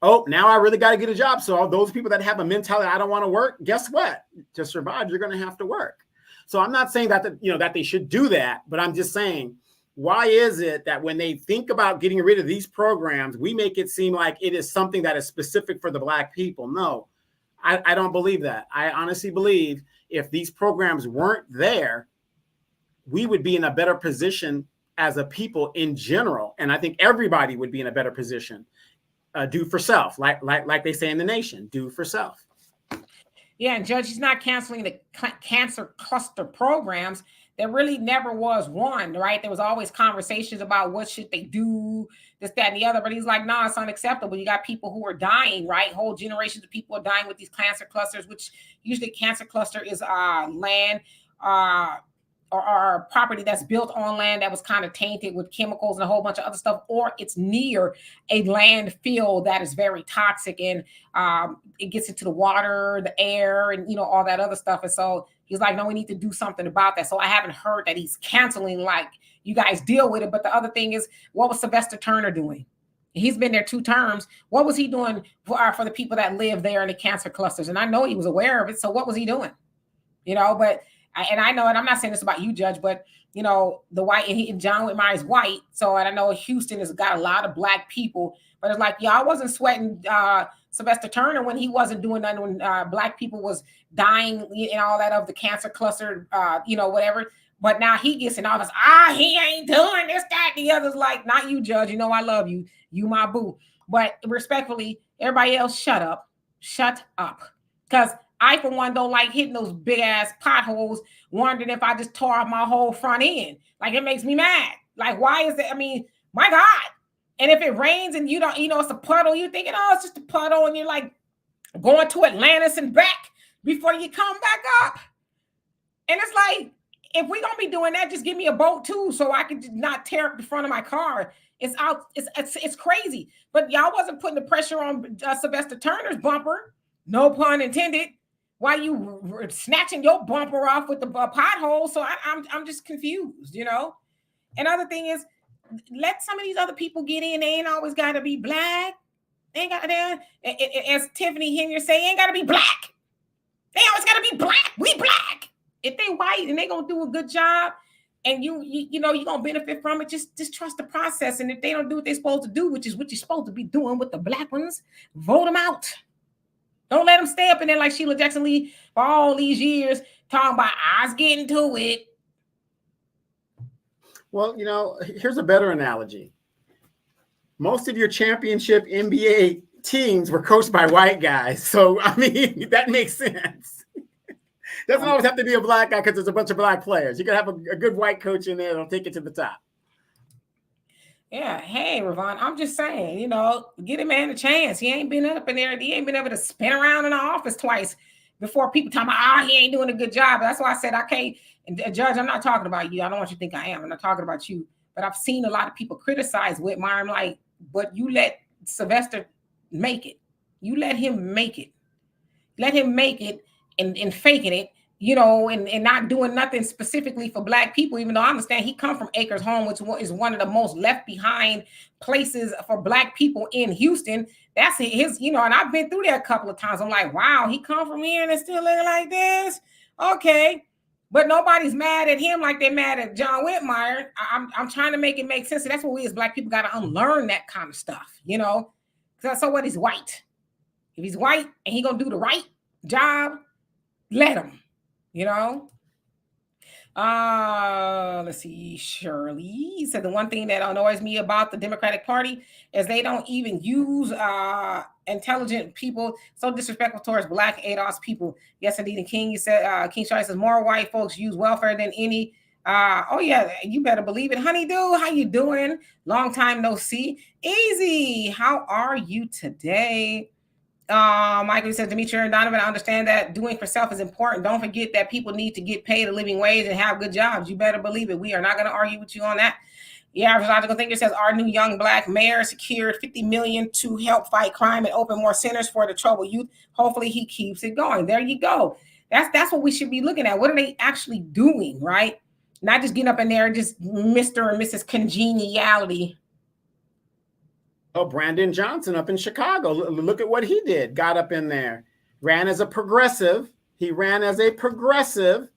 Oh, now I really got to get a job. So all those people that have a mentality, I don't want to work, guess what? To survive, you're going to have to work. So I'm not saying that, that they should do that, but I'm just saying, why is it that when they think about getting rid of these programs, we make it seem like it is something that is specific for the Black people? No, I don't believe that. I honestly believe if these programs weren't there, we would be in a better position as a people in general. And I think everybody would be in a better position. Do for self, like they say in the nation, do for self. Yeah, and Judge, he's not canceling the cancer cluster programs. There really never was one, right? There was always conversations about what should they do, this, that, and the other. But he's like, no, it's unacceptable. You got people who are dying, right? Whole generations of people are dying with these cancer clusters, which usually cancer cluster is land or property that's built on land that was kind of tainted with chemicals and a whole bunch of other stuff, or it's near a landfill that is very toxic, and it gets into the water, the air, and all that other stuff. And so he's like, no, we need to do something about that. So I haven't heard that he's canceling, like, you guys deal with it. But the other thing is, what was Sylvester Turner doing? He's been there 2 terms. What was he doing for the people that live there in the cancer clusters? And I know he was aware of it. So what was he doing? But I know, and I'm not saying this about you, Judge, but the white, and John Whitmire is white. So, and I know Houston has got a lot of Black people, but it's like, I wasn't sweating Sylvester Turner when he wasn't doing that, when Black people was dying and all that of the cancer cluster, whatever. But now he gets in office. He ain't doing this, that, the others. Like, not you, Judge. I love you. You my boo. But respectfully, everybody else, shut up. Shut up. Because I, for one, don't like hitting those big ass potholes, wondering if I just tore off my whole front end. Like, it makes me mad. Like, why is it? I mean, my God. And if it rains and you don't, it's a puddle, you're thinking, oh, it's just a puddle. And you're like going to Atlantis and back before you come back up. And it's like, if we're going to be doing that, just give me a boat too, so I can not tear up the front of my car. It's out. It's crazy. But y'all wasn't putting the pressure on Sylvester Turner's bumper. No pun intended. Why you snatching your bumper off with the pothole? So I'm just confused, And other thing is, let some of these other people get in. They ain't always got to be Black. They ain't got to, as Tiffany Henry say, ain't got to be Black. They always got to be Black. We Black. If they white and they gonna do a good job, and you're gonna benefit from it, just trust the process. And if they don't do what they're supposed to do, which is what you're supposed to be doing with the Black ones, vote them out. Don't let them stay up in there like Sheila Jackson Lee for all these years talking about I was getting to it. Well, here's a better analogy. Most of your championship NBA teams were coached by white guys. So, I mean, that makes sense. Doesn't always have to be a Black guy because there's a bunch of Black players. You can have a good white coach in there that'll take it to the top. Yeah. Hey, Ravon, I'm just saying, get a man a chance. He ain't been up in there. He ain't been able to spin around in the office twice before people talking about, he ain't doing a good job. That's why I said, I can't. And Judge, I'm not talking about you. I don't want you to think I am. I'm not talking about you. But I've seen a lot of people criticize Whitmire. I'm like, but you let Sylvester make it. You let him make it. Let him make it and faking it, and not doing nothing specifically for black people, even though I understand he come from Acres Home, which is one of the most left behind places for black people in Houston. That's his, and I've been through there a couple of times. I'm like, wow, he come from here and it's still looking like this. Okay. But nobody's mad at him like they're mad at John Whitmire. I'm trying to make it make sense. So that's what we as black people got to unlearn that kind of stuff, So what is white? If he's white and he gonna do the right job, let him, Let's see. Shirley said the one thing that annoys me about the Democratic Party is they don't even use intelligent people. So disrespectful towards black ADOS people. Yes, indeed. And King, you said King Charlie says more white folks use welfare than any. Oh yeah, you better believe it. Honeydew, how you doing? Long time no see. Easy. How are you today? Michael says, Demetri and Donovan, I understand that doing for self is important. Don't forget that people need to get paid a living wage and have good jobs. You better believe it. We are not going to argue with you on that. The average logical thinker says our new young black mayor secured $50 million to help fight crime and open more centers for the troubled youth. Hopefully he keeps it going. There you go. That's what we should be looking at. What are they actually doing, right? Not just getting up in there, just Mr. and Mrs. Congeniality. Oh, Brandon Johnson up in Chicago. Look at what he did. Got up in there, ran as a progressive. He ran as a progressive,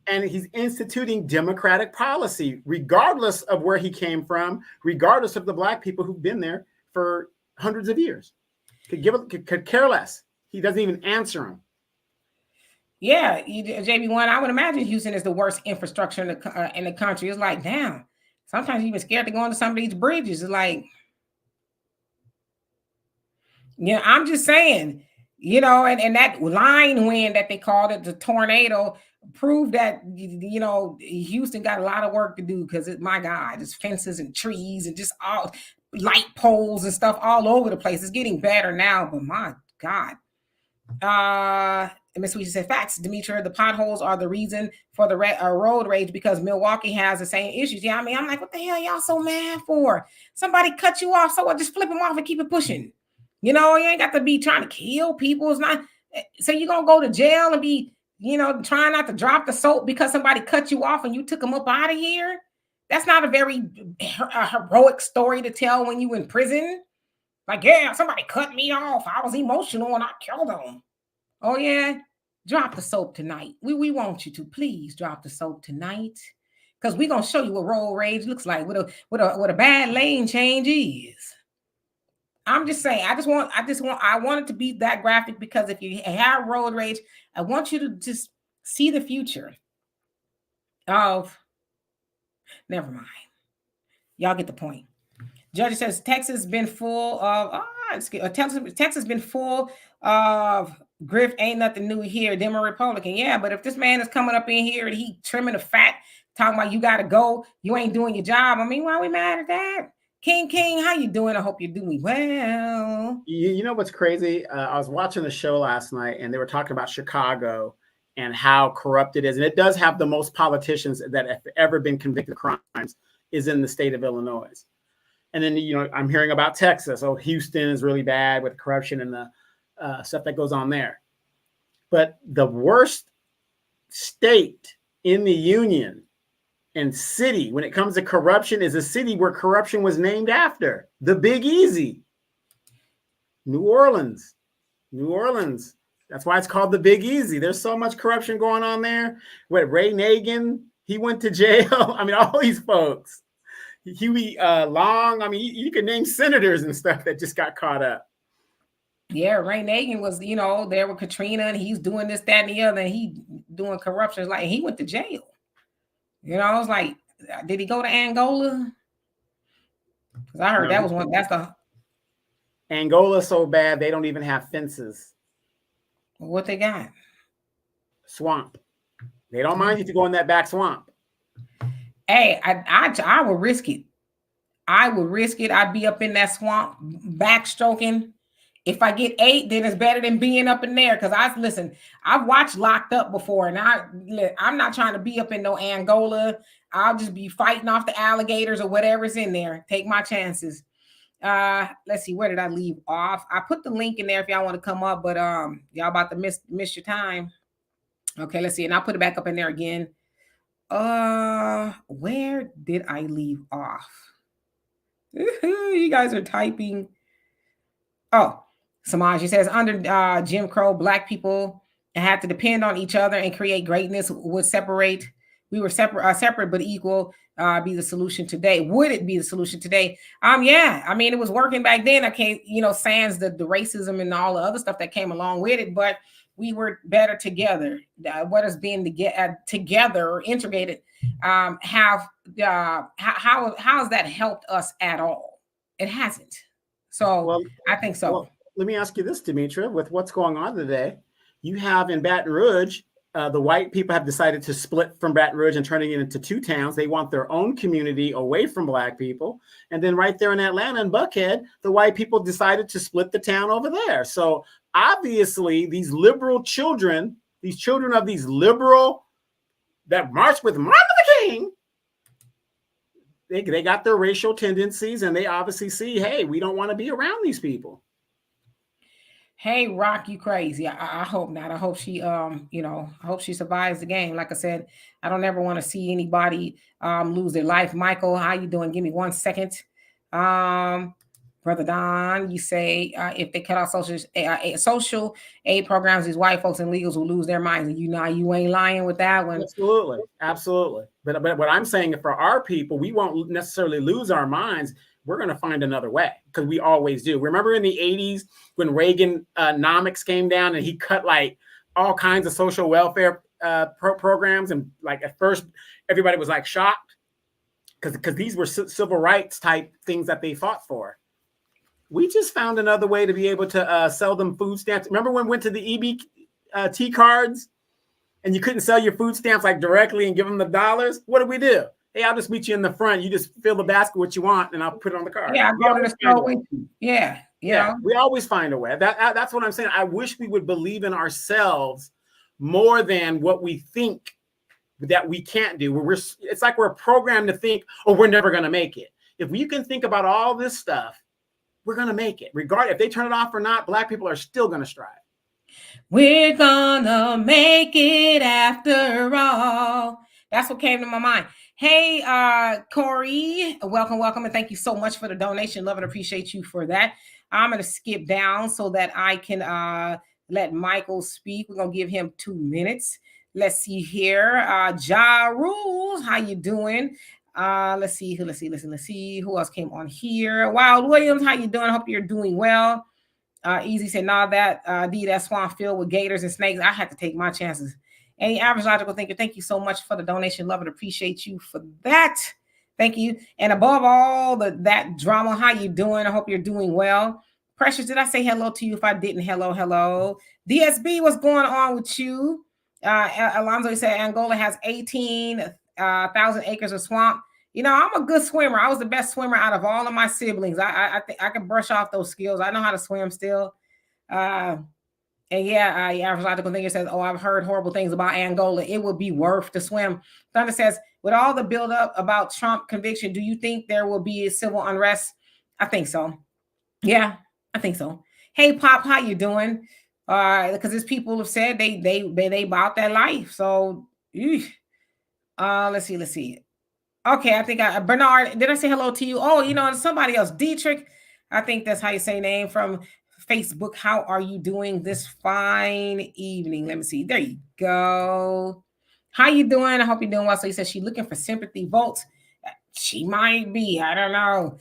and he's instituting democratic policy, regardless of where he came from, regardless of the black people who've been there for hundreds of years. Could care less. He doesn't even answer them. Yeah, JB1, I would imagine Houston is the worst infrastructure in the country. It's like, damn, sometimes you're even scared to go into some of these bridges. It's like, yeah, I'm just saying, and that line wind that they called it, the tornado, proved that, Houston got a lot of work to do because, my God, there's fences and trees and just all light poles and stuff all over the place. It's getting better now, but my God. Miss Sweet said, facts, Demetri, the potholes are the reason for the road rage because Milwaukee has the same issues. Yeah, I mean, I'm like, what the hell y'all so mad for? Somebody cut you off, so what? Just flip them off and keep it pushing. You ain't got to be trying to kill people. It's not. So you're going to go to jail and be, trying not to drop the soap because somebody cut you off and you took them up out of here? That's not a very heroic story to tell when you in prison. Like, yeah, somebody cut me off. I was emotional and I killed them. Oh, yeah? Drop the soap tonight. We want you to. Please drop the soap tonight. Because we're going to show you what road rage looks like, what a bad lane change is. I'm just saying, I want it to be that graphic because if you have road rage, I want you to just see the future of, never mind. Y'all get the point. Judge says, Texas been full of, Texas been full of grift. Ain't nothing new here. Them a Republican. Yeah, but if this man is coming up in here and he trimming the fat, talking about you got to go, you ain't doing your job. I mean, why are we mad at that? King, how you doing? I hope you're doing well. You know what's crazy? I was watching the show last night, and they were talking about Chicago and how corrupt it is. And it does have the most politicians that have ever been convicted of crimes is in the state of Illinois. And then, I'm hearing about Texas. Oh, Houston is really bad with corruption and the stuff that goes on there. But the worst state in the union and city when it comes to corruption is a city where corruption was named after, the Big Easy. New Orleans. That's why it's called the Big Easy. There's so much corruption going on there. Ray Nagin, he went to jail. I mean, all these folks. Huey Long. I mean, you can name senators and stuff that just got caught up. Yeah, Ray Nagin was, there with Katrina, and he's doing this, that, and the other, and he doing corruption. Like, he went to jail. I was like, did he go to Angola? Because I heard that was one. That's the Angola so bad they don't even have fences. What they got? Swamp. They don't mind if you go in that back swamp. Hey, I would risk it. I would risk it. I'd be up in that swamp backstroking. If I get 8, then it's better than being up in there. Because I've watched Locked Up before, and I'm not trying to be up in no Angola. I'll just be fighting off the alligators or whatever's in there. Take my chances. Let's see, where did I leave off? I put the link in there if y'all want to come up, but y'all about to miss your time. Okay, let's see, and I'll put it back up in there again. Where did I leave off? You guys are typing. Oh, Samaj, he says under Jim Crow, black people had to depend on each other and create greatness. Would separate. We were separate but equal. Be the solution today? Would it be the solution today? Yeah. I mean, it was working back then. I can't, sans the racism and all the other stuff that came along with it, but we were better together. What is being together or integrated? How has that helped us at all? It hasn't. So Well, I think so. Well, let me ask you this, Demetra, with what's going on today, you have in Baton Rouge, the white people have decided to split from Baton Rouge and turning it into two towns. They want their own community away from black people. And then right there in Atlanta and Buckhead, the white people decided to split the town over there. So obviously these liberal children, these children of these liberal that march with Martin Luther King, they got their racial tendencies and they obviously see, hey, we don't want to be around these people. Hey, Rock, you crazy. I hope not. I hope she I hope she survives the game. Like I said, I don't ever want to see anybody lose their life. Michael, how you doing? Give me 1 second. Brother Don, you say if they cut off social aid programs, these white folks and legals will lose their minds. And you ain't lying with that one. Absolutely. But what I'm saying, for our people, we won't necessarily lose our minds. We're going to find another way, because we always do. Remember in the 80s when Reaganomics came down and he cut like all kinds of social welfare programs, and like at first everybody was like shocked because these were civil rights type things that they fought for. We just found another way to be able to sell them food stamps. Remember when we went to the EBT cards and you couldn't sell your food stamps like directly and give them the dollars? What did we do? Hey, I'll just meet you in the front. You just fill the basket what you want, and I'll put it on the card. Yeah, I'll go to the store with you. Yeah. We always find a way. That's what I'm saying. I wish we would believe in ourselves more than what we think that we can't do. It's like we're programmed to think, oh, we're never going to make it. If you can think about all this stuff, we're going to make it. Regardless if they turn it off or not, black people are still going to strive. We're gonna make it after all. That's what came to my mind. Hey, Corey, welcome, and thank you so much for the donation. Love and appreciate you for that. I'm gonna skip down so that I can let Michael speak. We're gonna give him 2 minutes. Let's see here. Ja Rules, how you doing? Let's see. Who else came on here? Wild Williams, how you doing? Hope you're doing well. Easy said, nah, that swamp filled with gators and snakes. I had to take my chances. Any average logical thinker, thank you so much for the donation. Love and appreciate you for that. Thank you. And above all that drama, how you doing? I hope you're doing well. Precious, did I say hello to you? If I didn't, hello. DSB, what's going on with you? Alonzo said Angola has 18,000 acres of swamp. I'm a good swimmer. I was the best swimmer out of all of my siblings. I think I can brush off those skills. I know how to swim still. And yeah, average logical thinker says, oh, I've heard horrible things about Angola. It would be worth to swim. Thunder says, with all the buildup about Trump conviction, do you think there will be a civil unrest? I think so. Yeah, I think so. Hey, Pop, how you doing? Because these people have said they bought their life. So, let's see. Okay, I think Bernard, did I say hello to you? Oh, somebody else, Dietrich. I think that's how you say name from Facebook. How are you doing this fine evening? Let me see. There you go. How you doing? I hope you're doing well. So he says she's looking for sympathy votes. She might be. I don't know.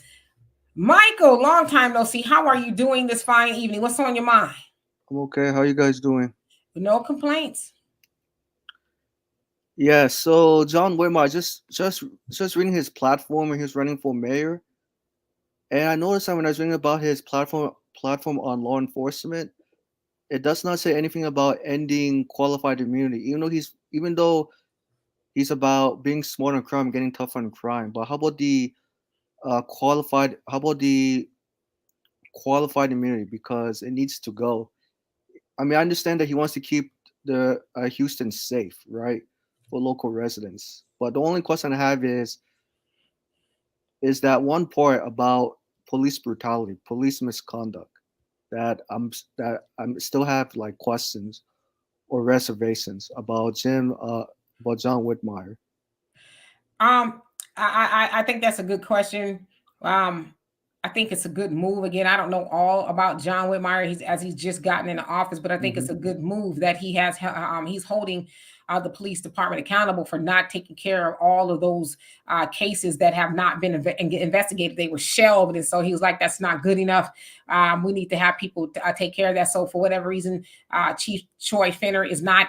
Michael, long time no see. How are you doing this fine evening? What's on your mind? I'm okay. How you guys doing? No complaints. Yeah, so John Whitmore, just reading his platform when he was running for mayor, and I noticed that when I was reading about his platform on law enforcement, it does not say anything about ending qualified immunity, even though he's about being smart on crime, getting tough on crime. But how about the qualified immunity, because it needs to go. I mean, I understand that he wants to keep the Houston safe, right, for local residents. But the only question I have is that one part about police brutality, police misconduct that I'm still have like questions or reservations about about John Whitmire. Um, I think that's a good question. Um, I think it's a good move. Again, I don't know all about John Whitmire. He's just gotten into office, but I think it's Mhm. a good move that he's holding the police department accountable for not taking care of all of those cases that have not been investigated. They were shelved, and so he was like, "That's not good enough. We need to have people take care of that." So for whatever reason, Chief Troy Finner is not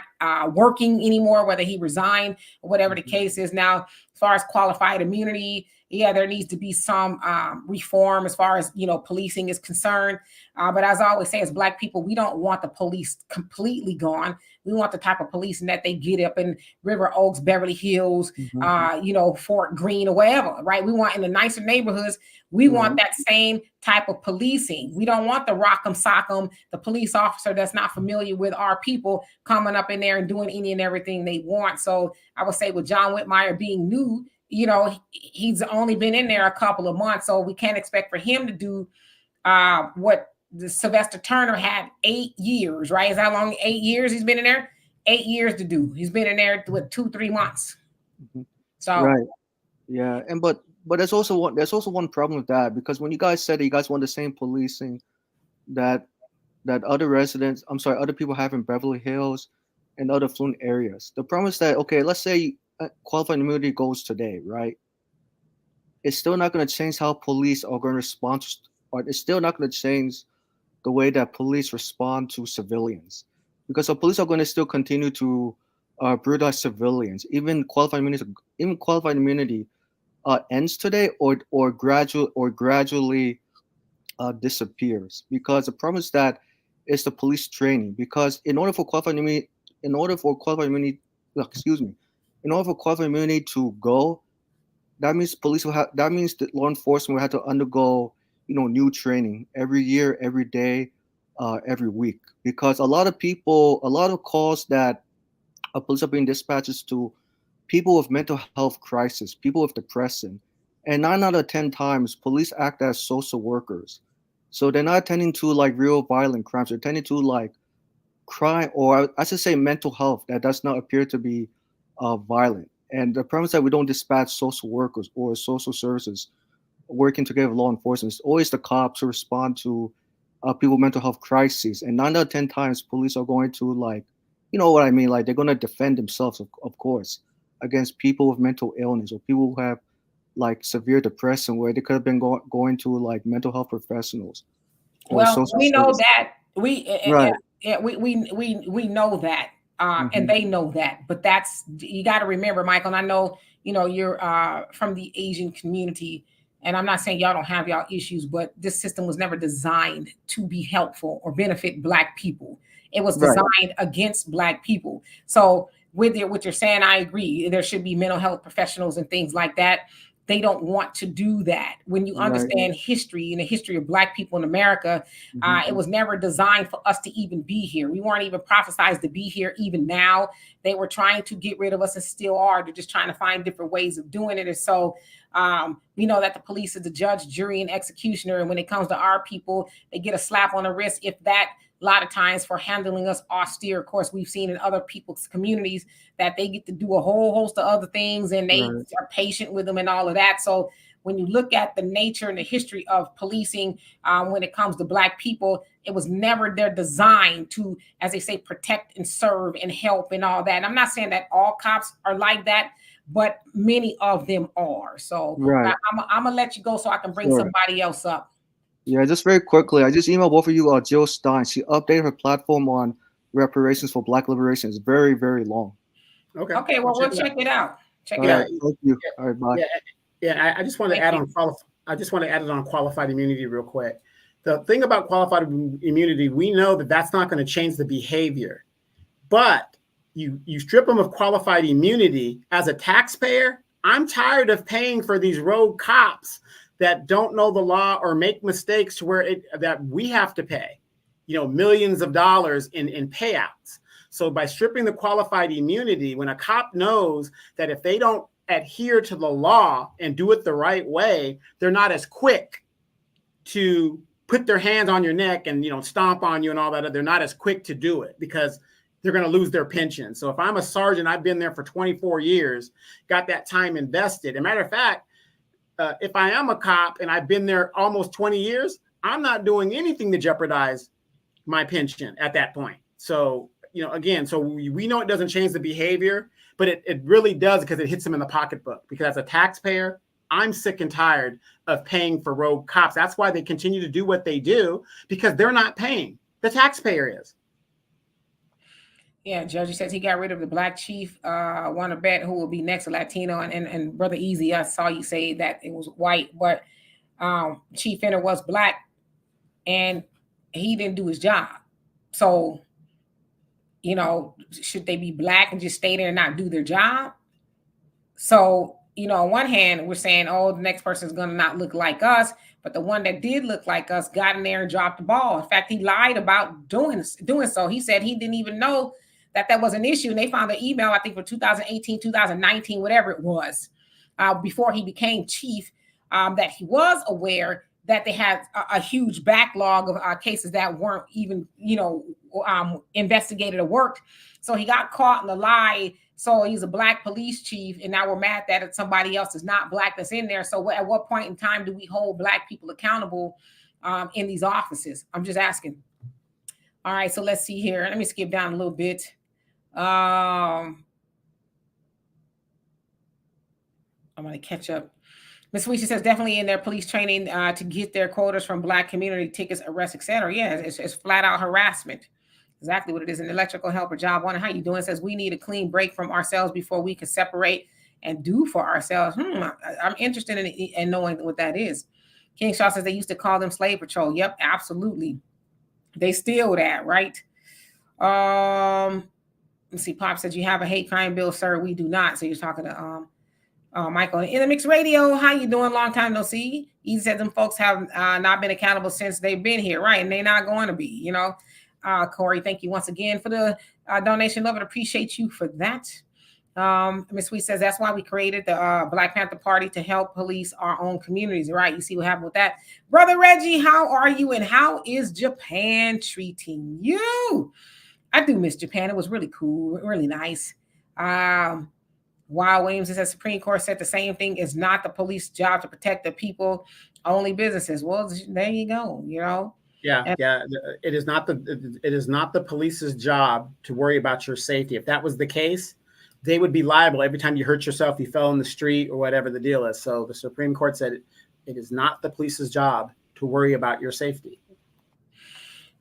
working anymore, whether he resigned or whatever the case is now. As far as qualified immunity, yeah, there needs to be some reform as far as policing is concerned. But as I always say, as Black people, we don't want the police completely gone. We want the type of policing that they get up in River Oaks, Beverly Hills, Mhm. Fort Greene or wherever, right? We want in the nicer neighborhoods. We want Right. that same type of policing. We don't want the rock'em sock'em, the police officer that's not familiar with our people coming up in there and doing any and everything they want. So I would say with John Whitmire being new, he's only been in there a couple of months, so we can't expect for him to do what the Sylvester Turner had 8 years, right? Is that long? 8 years he's been in there? 8 years to do. He's been in there with 2-3 months. Mhm. So Right. Yeah. And but there's also one problem with that, because when you guys said that you guys want the same policing that other people have in Beverly Hills and other affluent areas. The problem is that, okay, let's say qualified immunity goes today, right? It's still not going to change how police are going to respond or it's still not going to change the way that police respond to civilians, because the police are going to still continue to brutalize civilians. Even qualified immunity ends today, or gradually disappears, because the problem is that it's the police training. Because in order for qualified immunity, excuse me, in order for qualified immunity to go, that means that law enforcement will have to undergo new training every year, every day, every week, because a lot of calls that police are being dispatched is to people with mental health crisis, people with depression, and 9 out of 10 times police act as social workers. So they're not attending to like real violent crimes. They're attending to like crime, or I should say mental health that does not appear to be violent. And the premise that we don't dispatch social workers or social services working together with law enforcement. It's always the cops who respond to people with mental health crises. And 9 out of 10 times, police are going to like, you know what I mean? Like they're going to defend themselves, of course, against people with mental illness or people who have like severe depression, where they could have been going to like mental health professionals or well, social we know services. that Right. we know that, and Hmm. they know that. But that's you got to remember, Michael. And I know you're from the Asian community, and I'm not saying y'all don't have y'all issues, but this system was never designed to be helpful or benefit Black people. It was Right. designed against Black people. So what you're saying, I agree. There should be mental health professionals and things like that. They don't want to do that. When you Right. understand history and the history of Black people in America, Hmm. it was never designed for us to even be here. We weren't even prophesized to be here. Even now, they were trying to get rid of us and still are. They're just trying to find different ways of doing it. And so we know that the police is the judge, jury, and executioner. And when it comes to our people, they get a slap on the wrist, if that, a lot of times, for handling us austere. Of course, we've seen in other people's communities that they get to do a whole host of other things and they Right. are patient with them and all of that. So when you look at the nature and the history of policing, when it comes to Black people, it was never their design to, as they say, protect and serve and help and all that. And I'm not saying that all cops are like that, but many of them are. So Right. I'm gonna let you go so I can bring Sure. somebody else up. Yeah, just very quickly, I just emailed both of you, Jill Stein. She updated her platform on reparations for Black liberation. It's very, very long. Okay, Okay, I'll well, check we'll it out. check it out. Check All it Yeah, out. right. Thank you. All right. Bye. yeah, yeah. I just want to Thank add you. on I just want to add it on qualified immunity real quick. The thing about qualified immunity, we know that that's not going to change the behavior, but you strip them of qualified immunity as a taxpayer. I'm tired of paying for these rogue cops that don't know the law or make mistakes to where that we have to pay, millions of dollars in payouts. So by stripping the qualified immunity, when a cop knows that if they don't adhere to the law and do it the right way, they're not as quick to put their hands on your neck and, stomp on you and all that. They're not as quick to do it because they're going to lose their pension. So if I'm a sergeant, I've been there for 24 years, got that time invested. As a matter of fact, if I am a cop and I've been there almost 20 years, I'm not doing anything to jeopardize my pension at that point. So, again, so we know it doesn't change the behavior, but it really does because it hits them in the pocketbook. Because as a taxpayer, I'm sick and tired of paying for rogue cops. That's why they continue to do what they do, because they're not paying. The taxpayer is. Yeah, Judge says he got rid of the black chief. Want to bet who will be next, a Latino? And Brother Easy, I saw you say that it was white, but Chief Fenner was black, and he didn't do his job. So, should they be black and just stay there and not do their job? So, on one hand, we're saying, oh, the next person is going to not look like us. But the one that did look like us got in there and dropped the ball. In fact, he lied about doing so. He said he didn't even know that was an issue. And they found the email, I think, for 2018, 2019, whatever it was, before he became chief, that he was aware that they had a huge backlog of cases that weren't even, investigated or worked. So he got caught in the lie. So he's a black police chief, and now we're mad that somebody else is not black that's in there. So at what point in time do we hold black people accountable in these offices? I'm just asking. All right, so let's see here. Let me skip down a little bit. I'm going to catch up. Ms. Weesha says definitely in their police training to get their quotas from black community, tickets, arrests, etc. Yeah, it's flat out harassment. Exactly what it is. An electrical helper, job one. How you doing? Says we need a clean break from ourselves before we can separate and do for ourselves. I'm interested in knowing what that is. King Shaw says they used to call them slave patrol. Yep, absolutely. They steal that, right? Let's see. Pop said you have a hate crime bill, sir. We do not. So you're talking to Michael in the Mix Radio. How you doing? Long time no see. He said them folks have not been accountable since they've been here, right? And they're not going to be, Corey, thank you once again for the donation. Love it. Appreciate you for that. Ms. Sweet says that's why we created the Black Panther Party to help police our own communities. Right. You see what happened with that. Brother Reggie, how are you? And how is Japan treating you? I do miss Japan. It was really cool. Really nice. Wild Williams says Supreme Court said the same thing. It's not the police job to protect the people, only businesses. Well, there you go. Yeah. It is not the police's job to worry about your safety. If that was the case, they would be liable every time you hurt yourself, you fell in the street, or whatever the deal is. So the Supreme Court said it is not the police's job to worry about your safety.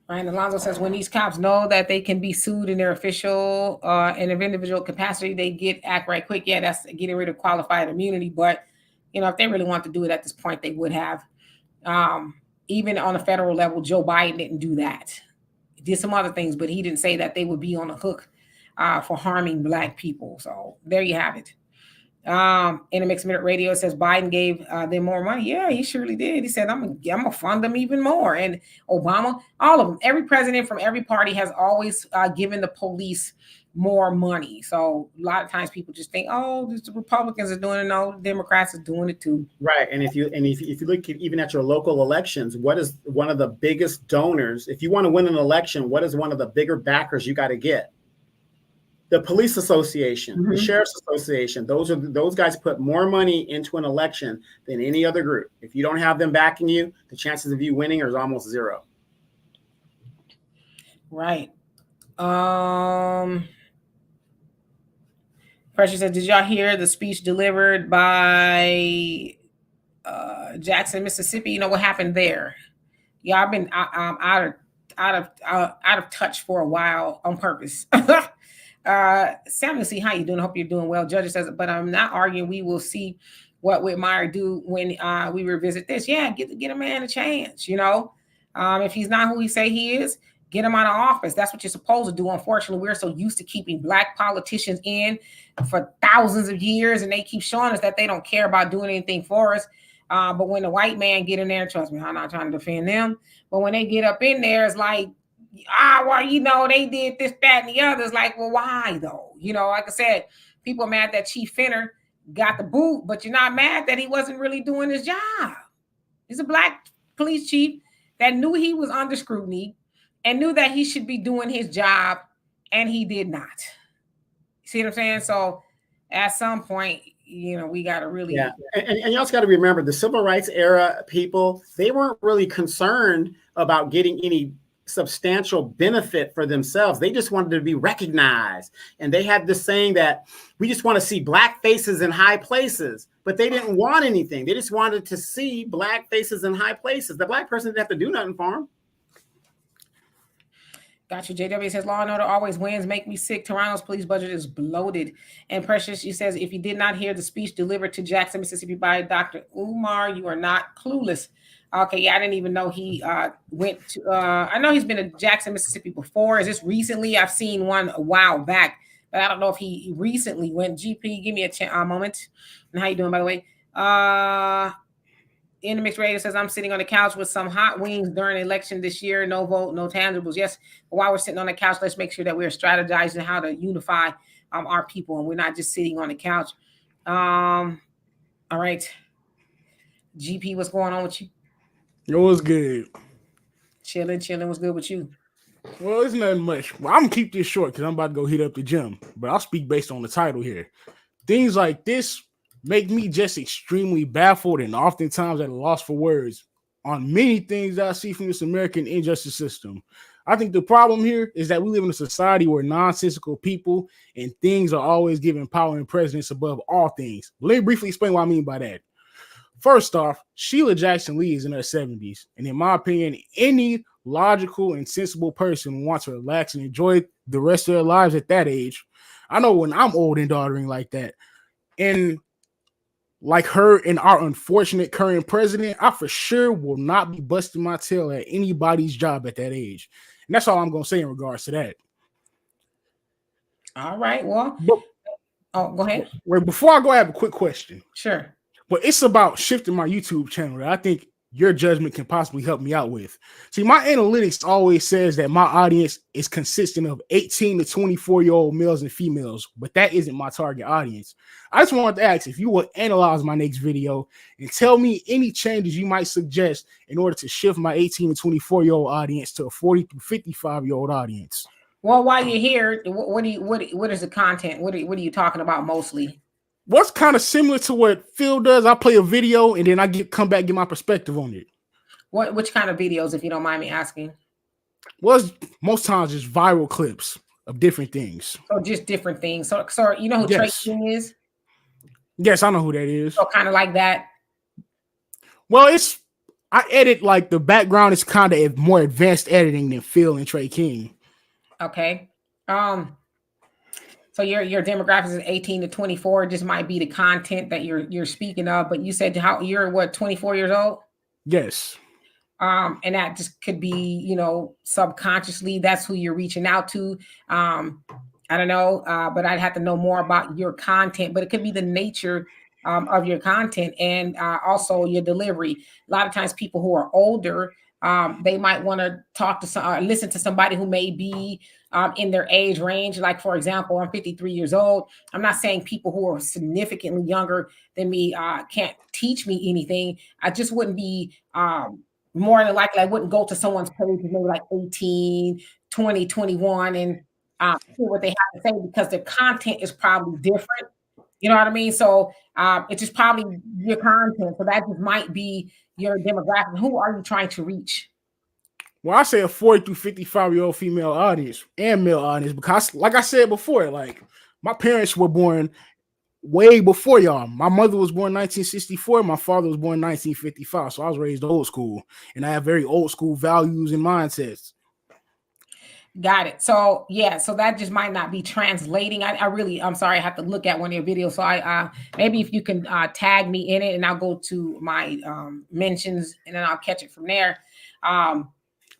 Ryan Alonso says when these cops know that they can be sued in their official and of individual capacity, they act right quick. Yeah, that's getting rid of qualified immunity. But if they really want to do it at this point, they would have. Even on a federal level, Joe Biden didn't do that. He did some other things, but he didn't say that they would be on the hook for harming black people. So there you have it. In a Mixed Minute Radio, it says Biden gave them more money. Yeah, he surely did. He said, I'm gonna fund them even more. And Obama, all of them, every president from every party has always given the police more money. So a lot of times people just think, oh, the Republicans are doing it. No, the Democrats are doing it too. Right. And if you look even at your local elections, what is one of the biggest donors? If you want to win an election, what is one of the bigger backers you got to get? The police association, the sheriff's association. Those guys put more money into an election than any other group. If you don't have them backing you, the chances of you winning are almost zero. Right. Pressure said, did y'all hear the speech delivered by Jackson, Mississippi? You know what happened there? Yeah, I've been out of touch for a while on purpose. Samuel, see how you doing? I hope you're doing well. Judge says, but I'm not arguing. We will see what Whitmire do when we revisit this. Yeah, get a man a chance. If he's not who he say he is, get him out of office. That's what you're supposed to do. Unfortunately, we're so used to keeping black politicians in for thousands of years, and they keep showing us that they don't care about doing anything for us. But when the white man get in there, trust me, I'm not trying to defend them, but when they get up in there, it's like, well, they did this, that, and the other. It's like, well, why though? Like I said, people are mad that Chief Fenner got the boot, but you're not mad that he wasn't really doing his job. He's a black police chief that knew he was under scrutiny and knew that he should be doing his job, and he did not. See what I'm saying? So at some point, we got to really. Yeah. And you also got to remember the civil rights era people, they weren't really concerned about getting any substantial benefit for themselves. They just wanted to be recognized. And they had this saying that we just want to see black faces in high places, but they didn't want anything. They just wanted to see black faces in high places. The black person didn't have to do nothing for them. Got you. JW says, Law and Order always wins. Make me sick. Toronto's police budget is bloated. And Precious, she says, if you did not hear the speech delivered to Jackson, Mississippi by Dr. Umar, you are not clueless. Okay, yeah, I didn't even know he went to, I know he's been to Jackson, Mississippi before. Is this recently? I've seen one a while back, but I don't know if he recently went. GP, give me a moment. And how you doing, by the way? In the Mixed Radio says, I'm sitting on the couch with some hot wings during the election this year. No vote, no tangibles. Yes, but while we're sitting on the couch, let's make sure that we're strategizing how to unify our people, and we're not just sitting on the couch. All right. GP, what's going on with you? It was good. Chilling. What's good with you? Well, it's nothing much. Well, I'm going to keep this short because I'm about to go hit up the gym, but I'll speak based on the title here. Things like this make me just extremely baffled and oftentimes at a loss for words on many things I see from this American injustice system. I think the problem here is that we live in a society where nonsensical people and things are always given power and precedence above all things. Let me briefly explain what I mean by that. First off, Sheila Jackson Lee is in her 70s, and in my opinion, any logical and sensible person wants to relax and enjoy the rest of their lives at that age. I know when I'm old and doddering like that, and like her and our unfortunate current president, I for sure will not be busting my tail at anybody's job at that age. And that's all I'm going to say in regards to that. All right. Well, go ahead. Wait, before I go, I have a quick question. Sure. But it's about shifting my YouTube channel that I think your judgment can possibly help me out with. See, my analytics always says that my audience is consistent of 18 to 24-year-old males and females, but that isn't my target audience. I just wanted to ask if you would analyze my next video and tell me any changes you might suggest in order to shift my 18 to 24-year-old audience to a 40 to 55-year-old audience. Well, while you're here, what is the content? What are you talking about mostly? What's kind of similar to what Phil does? I play a video and then I come back, get my perspective on it. Which kind of videos, if you don't mind me asking? Well, most times just viral clips of different things. So just different things. So you know who Trey King is? Yes, I know who that is. So kind of like that. Well, I edit like the background is kind of more advanced editing than Phil and Trey King. Okay. So your demographics is 18 to 24. Just might be the content that you're speaking of, but you said you're 24 years old? Yes. And that just could be, subconsciously that's who you're reaching out to. I don't know, but I'd have to know more about your content, but it could be the nature of your content and also your delivery. A lot of times people who are older, they might want to talk to listen to somebody who may be in their age range. Like, for example, I'm 53 years old. I'm not saying people who are significantly younger than me can't teach me anything. I just wouldn't be more than likely, I wouldn't go to someone's page maybe like 18, 20, 21 and hear what they have to say because their content is probably different. You know what I mean? So it's just probably your content. So that just might be your demographic. Who are you trying to reach? Well, I say a 40 to 55-year-old female audience and male audience because, like I said before, like my parents were born way before y'all. My mother was born 1964. My father was born 1955. So I was raised old school, and I have very old school values and mindsets. Got it. So yeah, so that just might not be translating. I'm sorry, I have to look at one of your videos. So I maybe if you can tag me in it, and I'll go to my mentions, and then I'll catch it from there.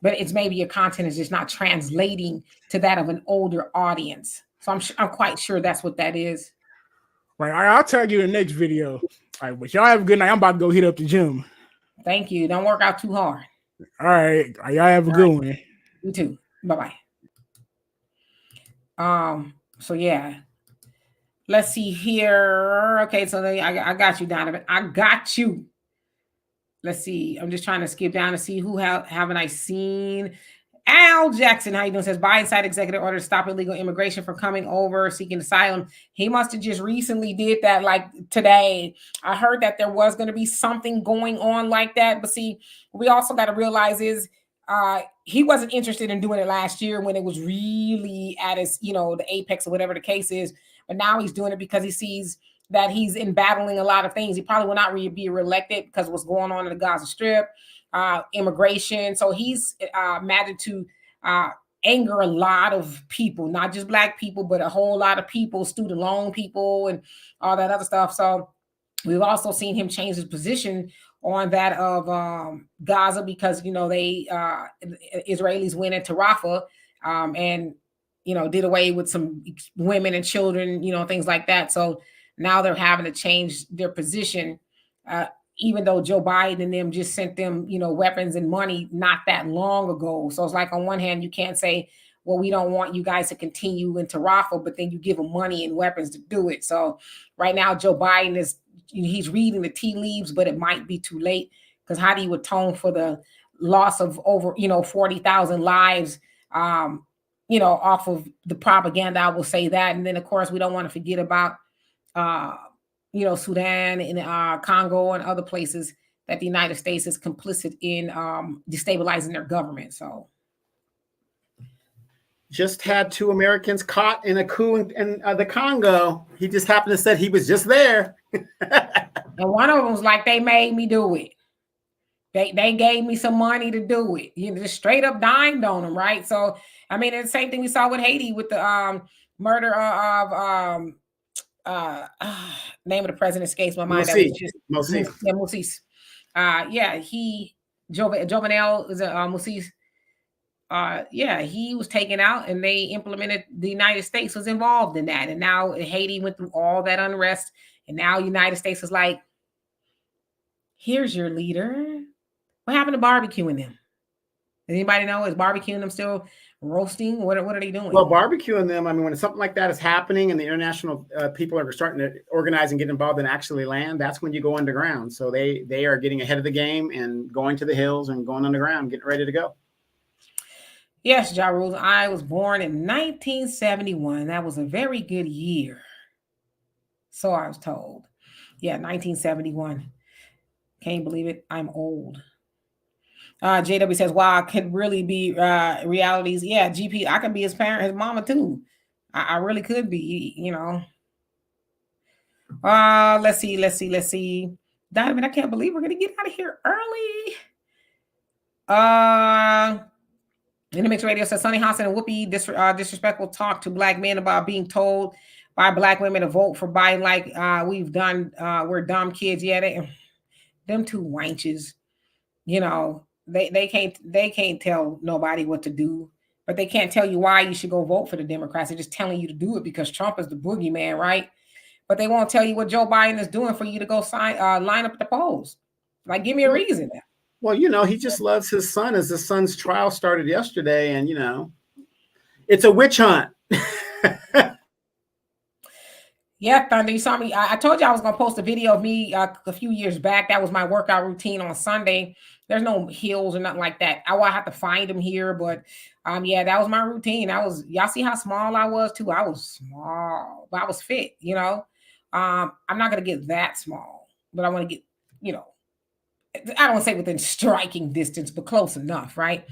But it's maybe your content is just not translating to that of an older audience. So I'm quite sure that's what that is. Right. I'll tag you in the next video. All right, but y'all have a good night. I'm about to go hit up the gym. Thank you. Don't work out too hard. All right. Y'all have a good one. You too. Bye-bye. So yeah. Let's see here. Okay, so I got you, Donovan. I got you. let's see. I'm just trying to skip down to see who haven't I seen. Al Jackson, how you doing? Says Biden signed executive order to stop illegal immigration from coming over seeking asylum. He must have just recently did that, like today. I heard that there was going to be something going on like that, but see, we also got to realize is he wasn't interested in doing it last year when it was really at his, the apex or whatever the case is. But now he's doing it because he sees that he's in battling a lot of things. He probably will not be reelected because of what's going on in the Gaza Strip. Immigration. So he's managed to anger a lot of people, not just Black people, but a whole lot of people, student loan people, and all that other stuff. So we've also seen him change his position on that of Gaza because they Israelis went into Rafah and did away with some women and children, things like that. So now they're having to change their position. Even though Joe Biden and them just sent them, weapons and money not that long ago. So it's like on one hand, you can't say, well, we don't want you guys to continue into Rafah, but then you give them money and weapons to do it. So right now, Joe Biden he's reading the tea leaves, but it might be too late because how do you atone for the loss of over, 40,000 lives, off of the propaganda? I will say that. And then, of course, we don't want to forget about, Sudan and Congo and other places that the United States is complicit in destabilizing their government. So just had 2 Americans caught in a coup in the Congo. He just happened to say he was just there. And one of them was like, they made me do it. They gave me some money to do it. Just straight up dined on them, right? So, I mean, it's the same thing we saw with Haiti with the murder of name of the president escapes my mind. Moses. Jovenel is Moses. He was taken out and they implemented, the United States was involved in that. And now Haiti went through all that unrest. And now United States is like, here's your leader. What happened to barbecuing them? Does anybody know? Is barbecuing them still roasting? What are they doing? Well, barbecuing them, I mean, when something like that is happening and the international people are starting to organize and get involved and actually land, that's when you go underground. So they are getting ahead of the game and going to the hills and going underground, getting ready to go. Yes, Ja Rule. I was born in 1971. That was a very good year. So I was told. Yeah, 1971. Can't believe it. I'm old. JW says, wow, could really be realities. Yeah, GP, I could be his parent, his mama too. I really could be, Let's see. Donovan, I can't believe we're gonna get out of here early. In the Mix Radio says Sonny Hansen and Whoopi disrespectful talk to Black men about being told by Black women to vote for Biden like we've done. We're dumb kids. Yeah, them two wenches, they can't tell nobody what to do, but they can't tell you why you should go vote for the Democrats. They're just telling you to do it because Trump is the boogeyman, right? But they won't tell you what Joe Biden is doing for you to go line up at the polls. Like, give me a reason. Well, he just loves his son as his son's trial started yesterday. And, it's a witch hunt. Yeah, Thunder, you saw me. I told you I was going to post a video of me a few years back. That was my workout routine on Sunday. There's no hills or nothing like that. I will have to find them here. But that was my routine. Y'all see how small I was too? I was small, but I was fit, I'm not going to get that small, but I want to get, I don't want to say within striking distance, but close enough, right?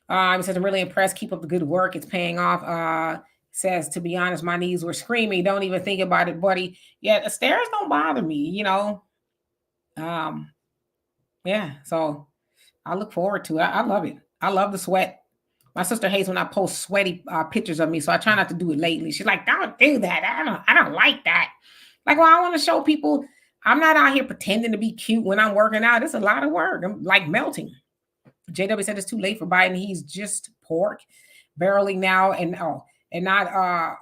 He says, I'm really impressed. Keep up the good work. It's paying off. Says, to be honest, my knees were screaming. Don't even think about it, buddy. Yeah, the stairs don't bother me, so I look forward to it. I love it. I love the sweat. My sister hates when I post sweaty pictures of me, so I try not to do it lately. She's like, don't do that. I don't like that. Like, well, I want to show people I'm not out here pretending to be cute when I'm working out. It's a lot of work. I'm like melting. JW said it's too late for Biden. He's just pork barreling now and not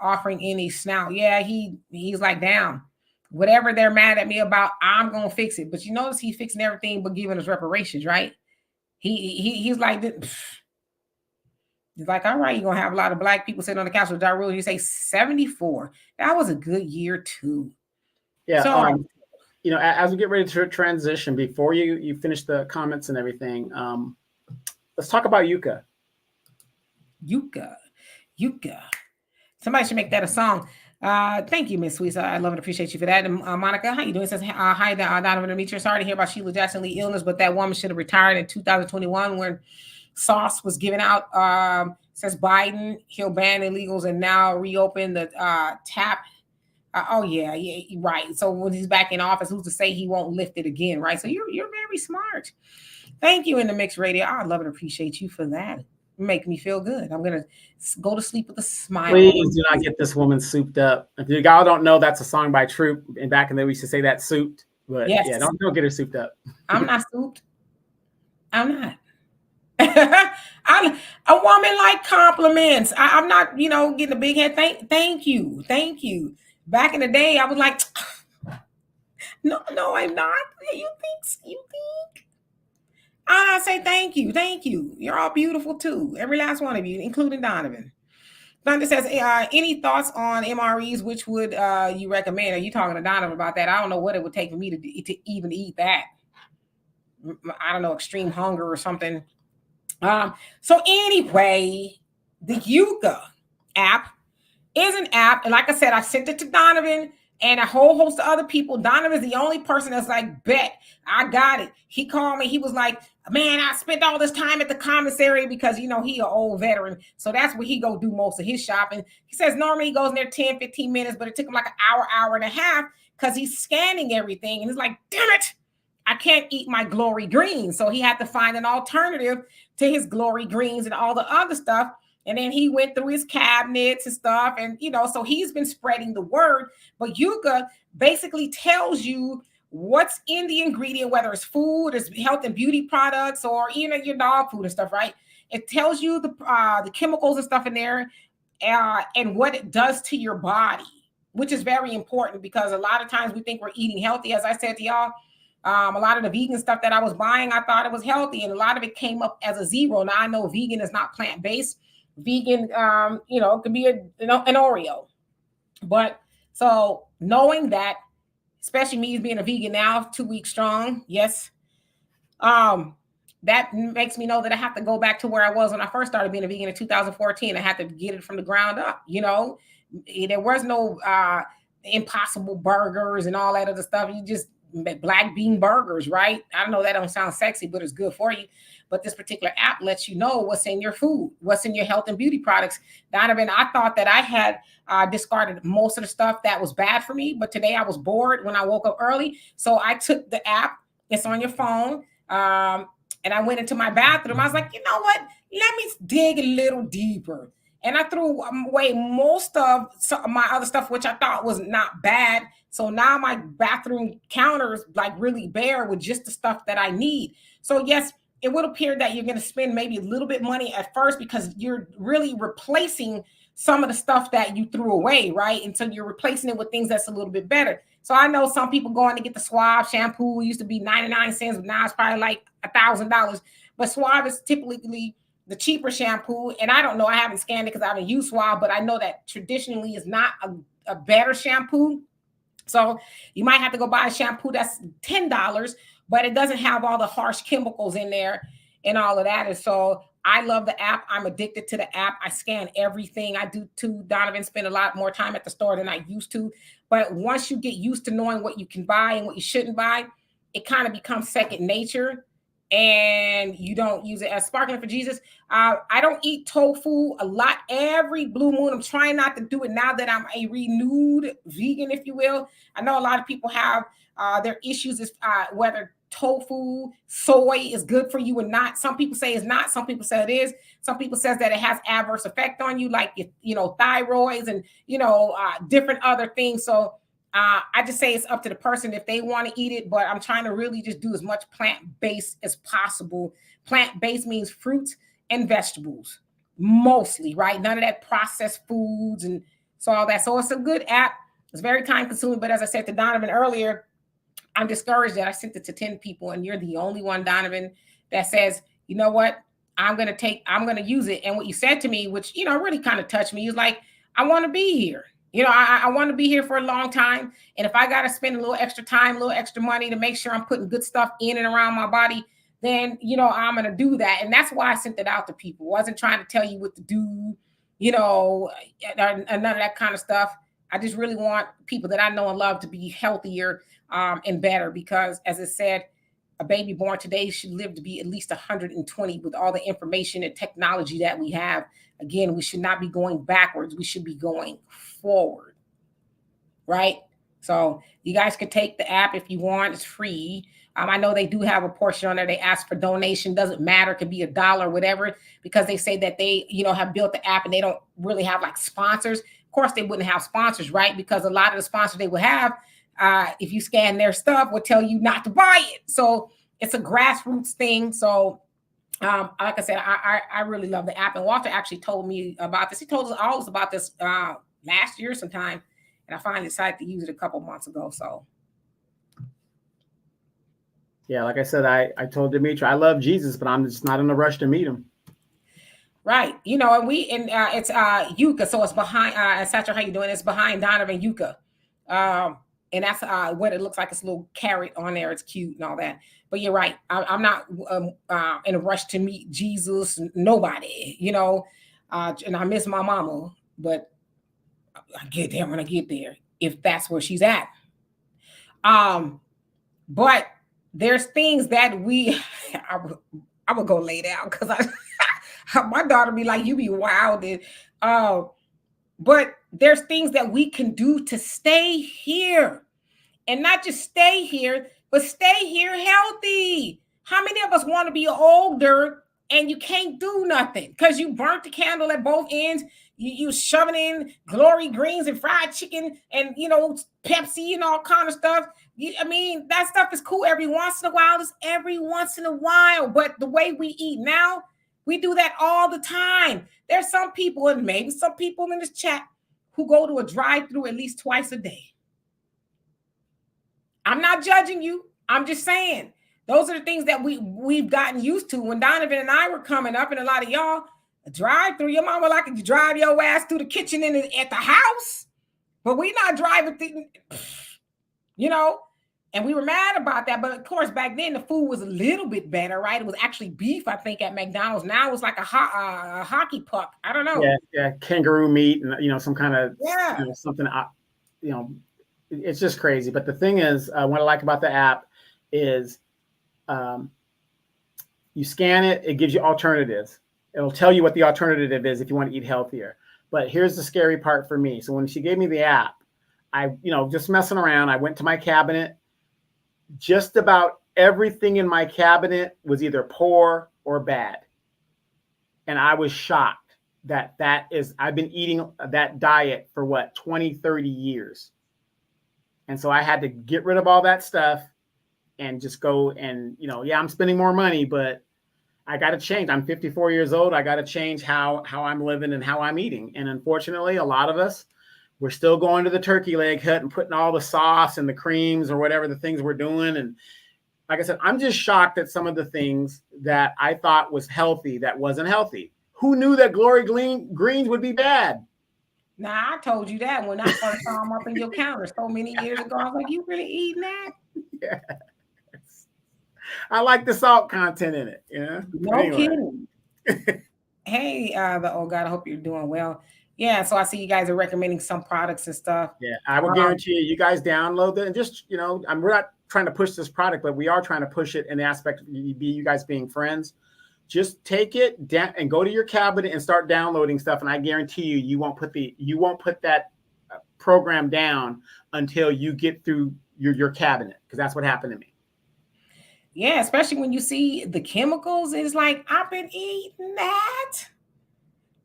offering any snout. Yeah, he's like, damn, whatever they're mad at me about, I'm gonna fix it. But you notice he's fixing everything but giving us reparations, right? He's like this. He's like, all right, you're gonna have a lot of Black people sitting on the couch with Ja Rule. You say 74. That was a good year too. Yeah. So, you know, as we get ready to transition, before you finish the comments and everything, let's talk about Yuka. Yuka. Somebody should make that a song. Thank you, Miss Sweet. I love and appreciate you for that. And, Monica, how you doing? It says, hi, Donovan and Demetria. Sorry to hear about Sheila Jackson Lee illness, but that woman should have retired in 2021 when sauce was given out. Says Biden, he'll ban illegals and now reopen the tap. Yeah, right. So when he's back in office, who's to say he won't lift it again, right? So you're very smart. Thank you, in the mix radio. I love and appreciate you for that. Make me feel good. I'm gonna go to sleep with a smile. Please do not get this woman souped up. If you all don't know, that's a song by Troop, and back in the day we used to say that souped. But yes. Yeah, don't get her souped up. I'm not souped. I'm not. I'm a woman like compliments. I'm not, getting a big head. Thank you. Back in the day, I was like, no, I'm not. You think? I say thank you. You're all beautiful too, every last one of you, including Donovan. Thunder says, any thoughts on MREs? Which would you recommend? Are you talking to Donovan about that? I don't know what it would take for me to even eat that. I don't know, extreme hunger or something. So anyway, the Yuka app is an app. And like I said, I sent it to Donovan and a whole host of other people. Donovan is the only person that's like, bet, I got it. He called me. He was like, man, I spent all this time at the commissary because, he an old veteran. So that's where he go do most of his shopping. He says normally he goes in there 10, 15 minutes, but it took him like an hour and a half because he's scanning everything. And he's like, damn it, I can't eat my glory greens. So he had to find an alternative to his glory greens and all the other stuff. And then he went through his cabinets and stuff. And, so he's been spreading the word. But Yuka basically tells you what's in the ingredient, whether it's food, it's health and beauty products, or even your dog food and stuff, right? It tells you the chemicals and stuff in there and what it does to your body, which is very important because a lot of times we think we're eating healthy. As I said to y'all, a lot of the vegan stuff that I was buying, I thought it was healthy. And a lot of it came up as a zero. Now I know vegan is not plant-based. Vegan, it could be an Oreo. But so knowing that, especially me being a vegan now, 2 weeks strong, yes, that makes me know that I have to go back to where I was when I first started being a vegan in 2014. I had to get it from the ground up, There was no Impossible burgers and all that other stuff. You just black bean burgers, right? I know that don't sound sexy, but it's good for you. But this particular app lets you know what's in your food, what's in your health and beauty products. Donovan, I thought that I had discarded most of the stuff that was bad for me, but today I was bored when I woke up early. So I took the app, it's on your phone, and I went into my bathroom. I was like, you know what? Let me dig a little deeper. And I threw away most of my other stuff, which I thought was not bad. So now my bathroom counter is like really bare with just the stuff that I need. So yes, it would appear that you're going to spend maybe a little bit money at first because you're really replacing some of the stuff that you threw away, right? And so you're replacing it with things that's a little bit better. So I know some people going to get the Suave shampoo. It used to be 99 cents, but now it's probably like $1,000. But Suave is typically the cheaper shampoo. And I don't know, I haven't scanned it because I haven't used Suave, but I know that traditionally is not a better shampoo. So you might have to go buy a shampoo that's $10, but it doesn't have all the harsh chemicals in there and all of that. And so I love the app. I'm addicted to the app. I scan everything. I do too. Donovan spend a lot more time at the store than I used to. But once you get used to knowing what you can buy and what you shouldn't buy, it kind of becomes second nature. And you don't use it as sparkling for Jesus. I don't eat tofu a lot every blue moon. I'm trying not to do it now that I'm a renewed vegan, if you will. I know a lot of people have their issues is whether tofu, soy is good for you or not. Some people say it's not. Some people say it is. Some people says that it has adverse effect on you, like thyroids and different other things. So I just say it's up to the person if they want to eat it, but I'm trying to really just do as much plant-based as possible. Plant-based means fruits and vegetables, mostly, right? None of that processed foods and so all that. So it's a good app. It's very time-consuming, but as I said to Donovan earlier, I'm discouraged that I sent it to 10 people, and you're the only one, Donovan, that says, you know what? I'm going to use it. And what you said to me, which, really kind of touched me, is like, I want to be here. You know, I want to be here for a long time. And if I got to spend a little extra time, a little extra money to make sure I'm putting good stuff in and around my body, then, you know, I'm going to do that. And that's why I sent it out to people. I wasn't trying to tell you what to do, you know, and none of that kind of stuff. I just really want people that I know and love to be healthier and better, because as I said, a baby born today should live to be at least 120 with all the information and technology that we have. Again, we should not be going backwards. We should be going forward, right? So you guys can take the app if you want. It's free. I know they do have a portion on there. They ask for donation. Doesn't matter. It could be $1, whatever, because they say that they, you know, have built the app and they don't really have like sponsors. Of course, they wouldn't have sponsors, right? Because a lot of the sponsors they would have, if you scan their stuff, will tell you not to buy it. So it's a grassroots thing. So like I said, I really love the app. And Walter actually told me about this. He told us all about this last year sometime. And I finally decided to use it a couple months ago. So. Yeah, like I said, I told Demetri, I love Jesus, but I'm just not in a rush to meet him. Right. You know, and it's Yucca. So it's behind, Satchel, how you doing? It's behind Donovan Yucca. And that's what it looks like. It's a little carrot on there. It's cute and all that. But you're right. I'm not in a rush to meet Jesus. Nobody, you know. And I miss my mama, but I get there when I get there, if that's where she's at. But there's things that I would go lay down because my daughter be like, you be wilded. But there's things that we can do to stay here, and not just stay here, but stay here healthy. How many of us want to be older and you can't do nothing because you burnt the candle at both ends? You shoving in glory greens and fried chicken and, you know, Pepsi and all kind of stuff. I mean, that stuff is cool every once in a while. It's every once in a while. But the way we eat now, we do that all the time. There's some people, and maybe some people in this chat, who go to a drive-through at least twice a day. I'm not judging you. I'm just saying those are the things that we've gotten used to. When Donovan and I were coming up, and a lot of y'all, a drive-through, your mama like to drive your ass through the kitchen and at the house, but we not driving through, you know. And we were mad about that. But of course, back then the food was a little bit better, right? It was actually beef, I think, at McDonald's. Now it's like a hockey puck. I don't know. Yeah, kangaroo meat and, you know, some kind of, yeah, you know, something, you know, it's just crazy. But the thing is, what I like about the app is you scan it, it gives you alternatives. It'll tell you what the alternative is if you want to eat healthier. But here's the scary part for me. So when she gave me the app, I, you know, just messing around, I went to my cabinet. Just about everything in my cabinet was either poor or bad. And I was shocked that I've been eating that diet for what, 20, 30 years. And so I had to get rid of all that stuff and just go and, you know, yeah, I'm spending more money, but I got to change. I'm 54 years old. I got to change how I'm living and how I'm eating. And unfortunately, a lot of us, we're still going to the turkey leg hut and putting all the sauce and the creams or whatever the things we're doing. And like I said, I'm just shocked at some of the things that I thought was healthy that wasn't healthy. Who knew that glory greens would be bad? Nah, I told you that when I first saw them up in your counter so many years ago. I was like, you really eating that? Yes. I like the salt content in it. Yeah. No kidding. Hey, oh God, I hope you're doing well. Yeah, so I see you guys are recommending some products and stuff. Yeah, I will guarantee you guys download it and just, you know, we're not trying to push this product, but we are trying to push it in the aspect of you guys being friends. Just take it down and go to your cabinet and start downloading stuff. And I guarantee you won't put that program down until you get through your cabinet, because that's what happened to me. Yeah, especially when you see the chemicals, it's like, I've been eating that.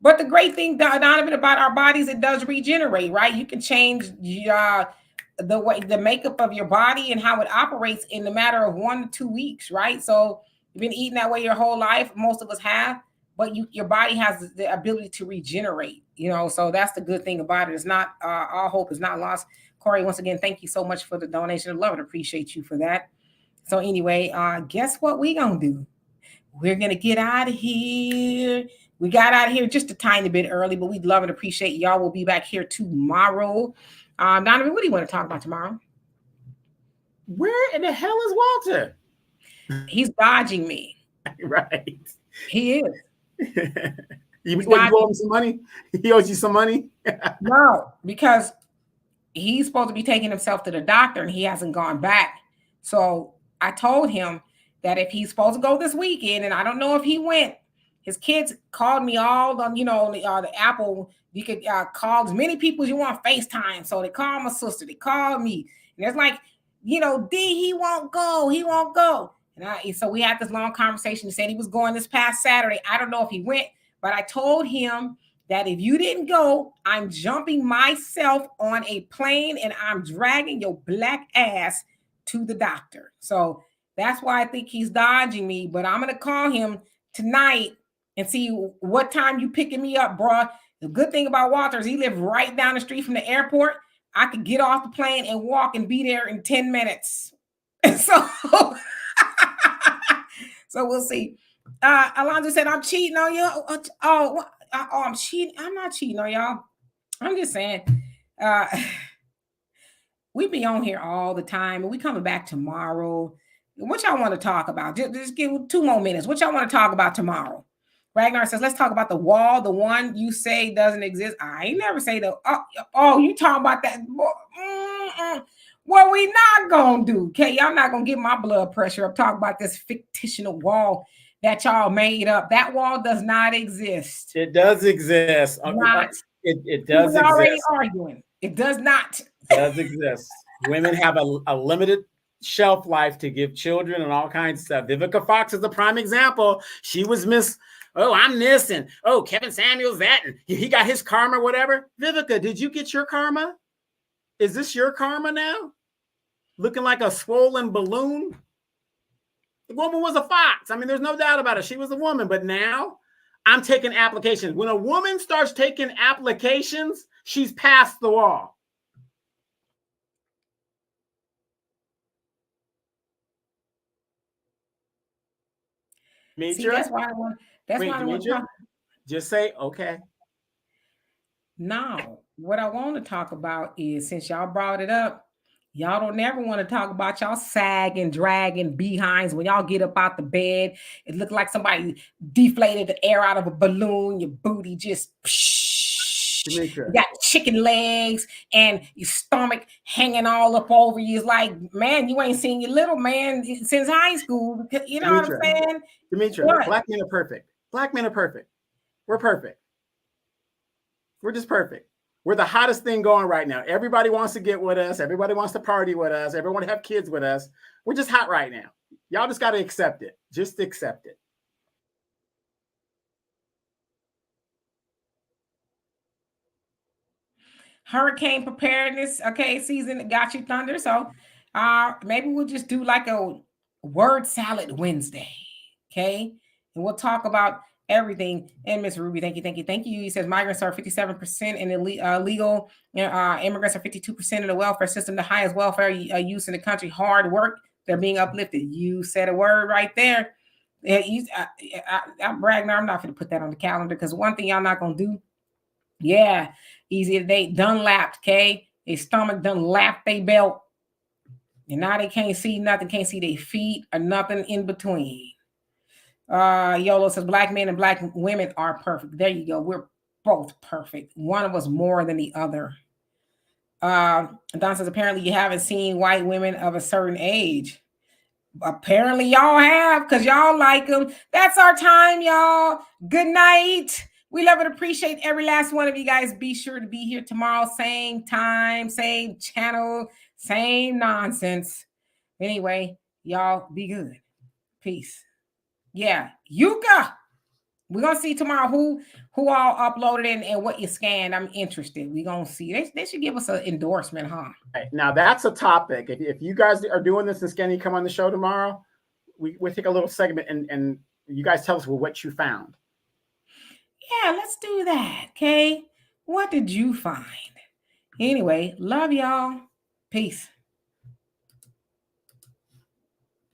But the great thing, Donovan, about our bodies, it does regenerate, right? You can change the makeup of your body and how it operates in the matter of 1 to 2 weeks, right? So you've been eating that way your whole life. Most of us have, but your body has the ability to regenerate, you know? So that's the good thing about it. It's not, all hope is not lost. Corey, once again, thank you so much for the donation. I love it. Appreciate you for that. So anyway, guess what we gonna do? We're gonna get out of here. We got out of here just a tiny bit early, but we'd love and appreciate y'all. We'll be back here tomorrow. Donovan, what do you want to talk about tomorrow? Where in the hell is Walter? He's dodging me. Right. He is. You owe him some money? He owes you some money? No, because he's supposed to be taking himself to the doctor and he hasn't gone back. So I told him that if he's supposed to go this weekend, and I don't know if he went, his kids called me all on, the Apple. You could call as many people as you want FaceTime. So they called my sister, they called me, and it's like, D, he won't go. And so we had this long conversation. He said he was going this past Saturday. I don't know if he went, but I told him that if you didn't go, I'm jumping myself on a plane and I'm dragging your black ass to the doctor. So that's why I think he's dodging me, but I'm going to call him tonight and see what time you picking me up, bro. The good thing about Walter is he lives right down the street from the airport. I could get off the plane and walk and be there in 10 minutes. So, so we'll see. Alonzo said, I'm cheating on you. I'm cheating. I'm not cheating on y'all. I'm just saying, we be on here all the time and we coming back tomorrow. What y'all want to talk about? Just give 2 more minutes. What y'all want to talk about tomorrow? Ragnar says, let's talk about the wall, the one you say doesn't exist. I ain't never say the, you talking about that. What we not going to do, okay? Y'all not going to get my blood pressure up talking about this fictional wall that y'all made up. That wall does not exist. It does exist. Not. It does exist. We're already arguing. It does not. It does exist. Women have a limited shelf life to give children and all kinds of stuff. Vivica Fox is a prime example. She was I'm this, and Kevin Samuels that, and he got his karma, whatever. Vivica, did you get your karma? Is this your karma now? Looking like a swollen balloon? The woman was a fox. I mean, there's no doubt about it. She was a woman, but now I'm taking applications. When a woman starts taking applications, she's past the wall. See, that's why I want. That's why I want to talk. Just say okay. Now, what I want to talk about is, since y'all brought it up, y'all don't never want to talk about y'all sagging, dragging behinds when y'all get up out the bed. It looked like somebody deflated the air out of a balloon. Your booty just. You got chicken legs and your stomach hanging all up over you. It's like, man, you ain't seen your little man since high school. You know what I'm saying? Demetria, black men are perfect. Black men are perfect. We're perfect. We're just perfect. We're the hottest thing going right now. Everybody wants to get with us. Everybody wants to party with us. Everyone have kids with us. We're just hot right now. Y'all just got to accept it. Just accept it. Hurricane preparedness, season got you thunder. So maybe we'll just do like a word salad Wednesday, okay? And we'll talk about everything. And Miss Ruby, thank you. He says migrants are 57% and illegal immigrants are 52% of the welfare system, the highest welfare use in the country. Hard work, they're being uplifted. You said a word right there. Ragnar, I'm not going to put that on the calendar because one thing y'all not going to do. Yeah, easy. They done lapped, okay? Their stomach done lapped they belt. And now they can't see nothing, can't see their feet or nothing in between. YOLO says black men and black women are perfect. There you go. We're both perfect. One of us more than the other. Don says apparently you haven't seen white women of a certain age. Apparently y'all have, because y'all like them. That's our time, y'all. Good night. We love and appreciate every last one of you guys. Be sure to be here tomorrow. Same time, same channel, same nonsense. Anyway, y'all be good. Peace. Yeah, Yuka. We're going to see tomorrow who all uploaded and what you scanned. I'm interested. We're going to see. They should give us an endorsement, huh? Right. Now, that's a topic. If you guys are doing this and scanning, come on the show tomorrow. We'll take a little segment and you guys tell us what you found. Yeah, let's do that, okay? What did you find? Anyway, love y'all. Peace.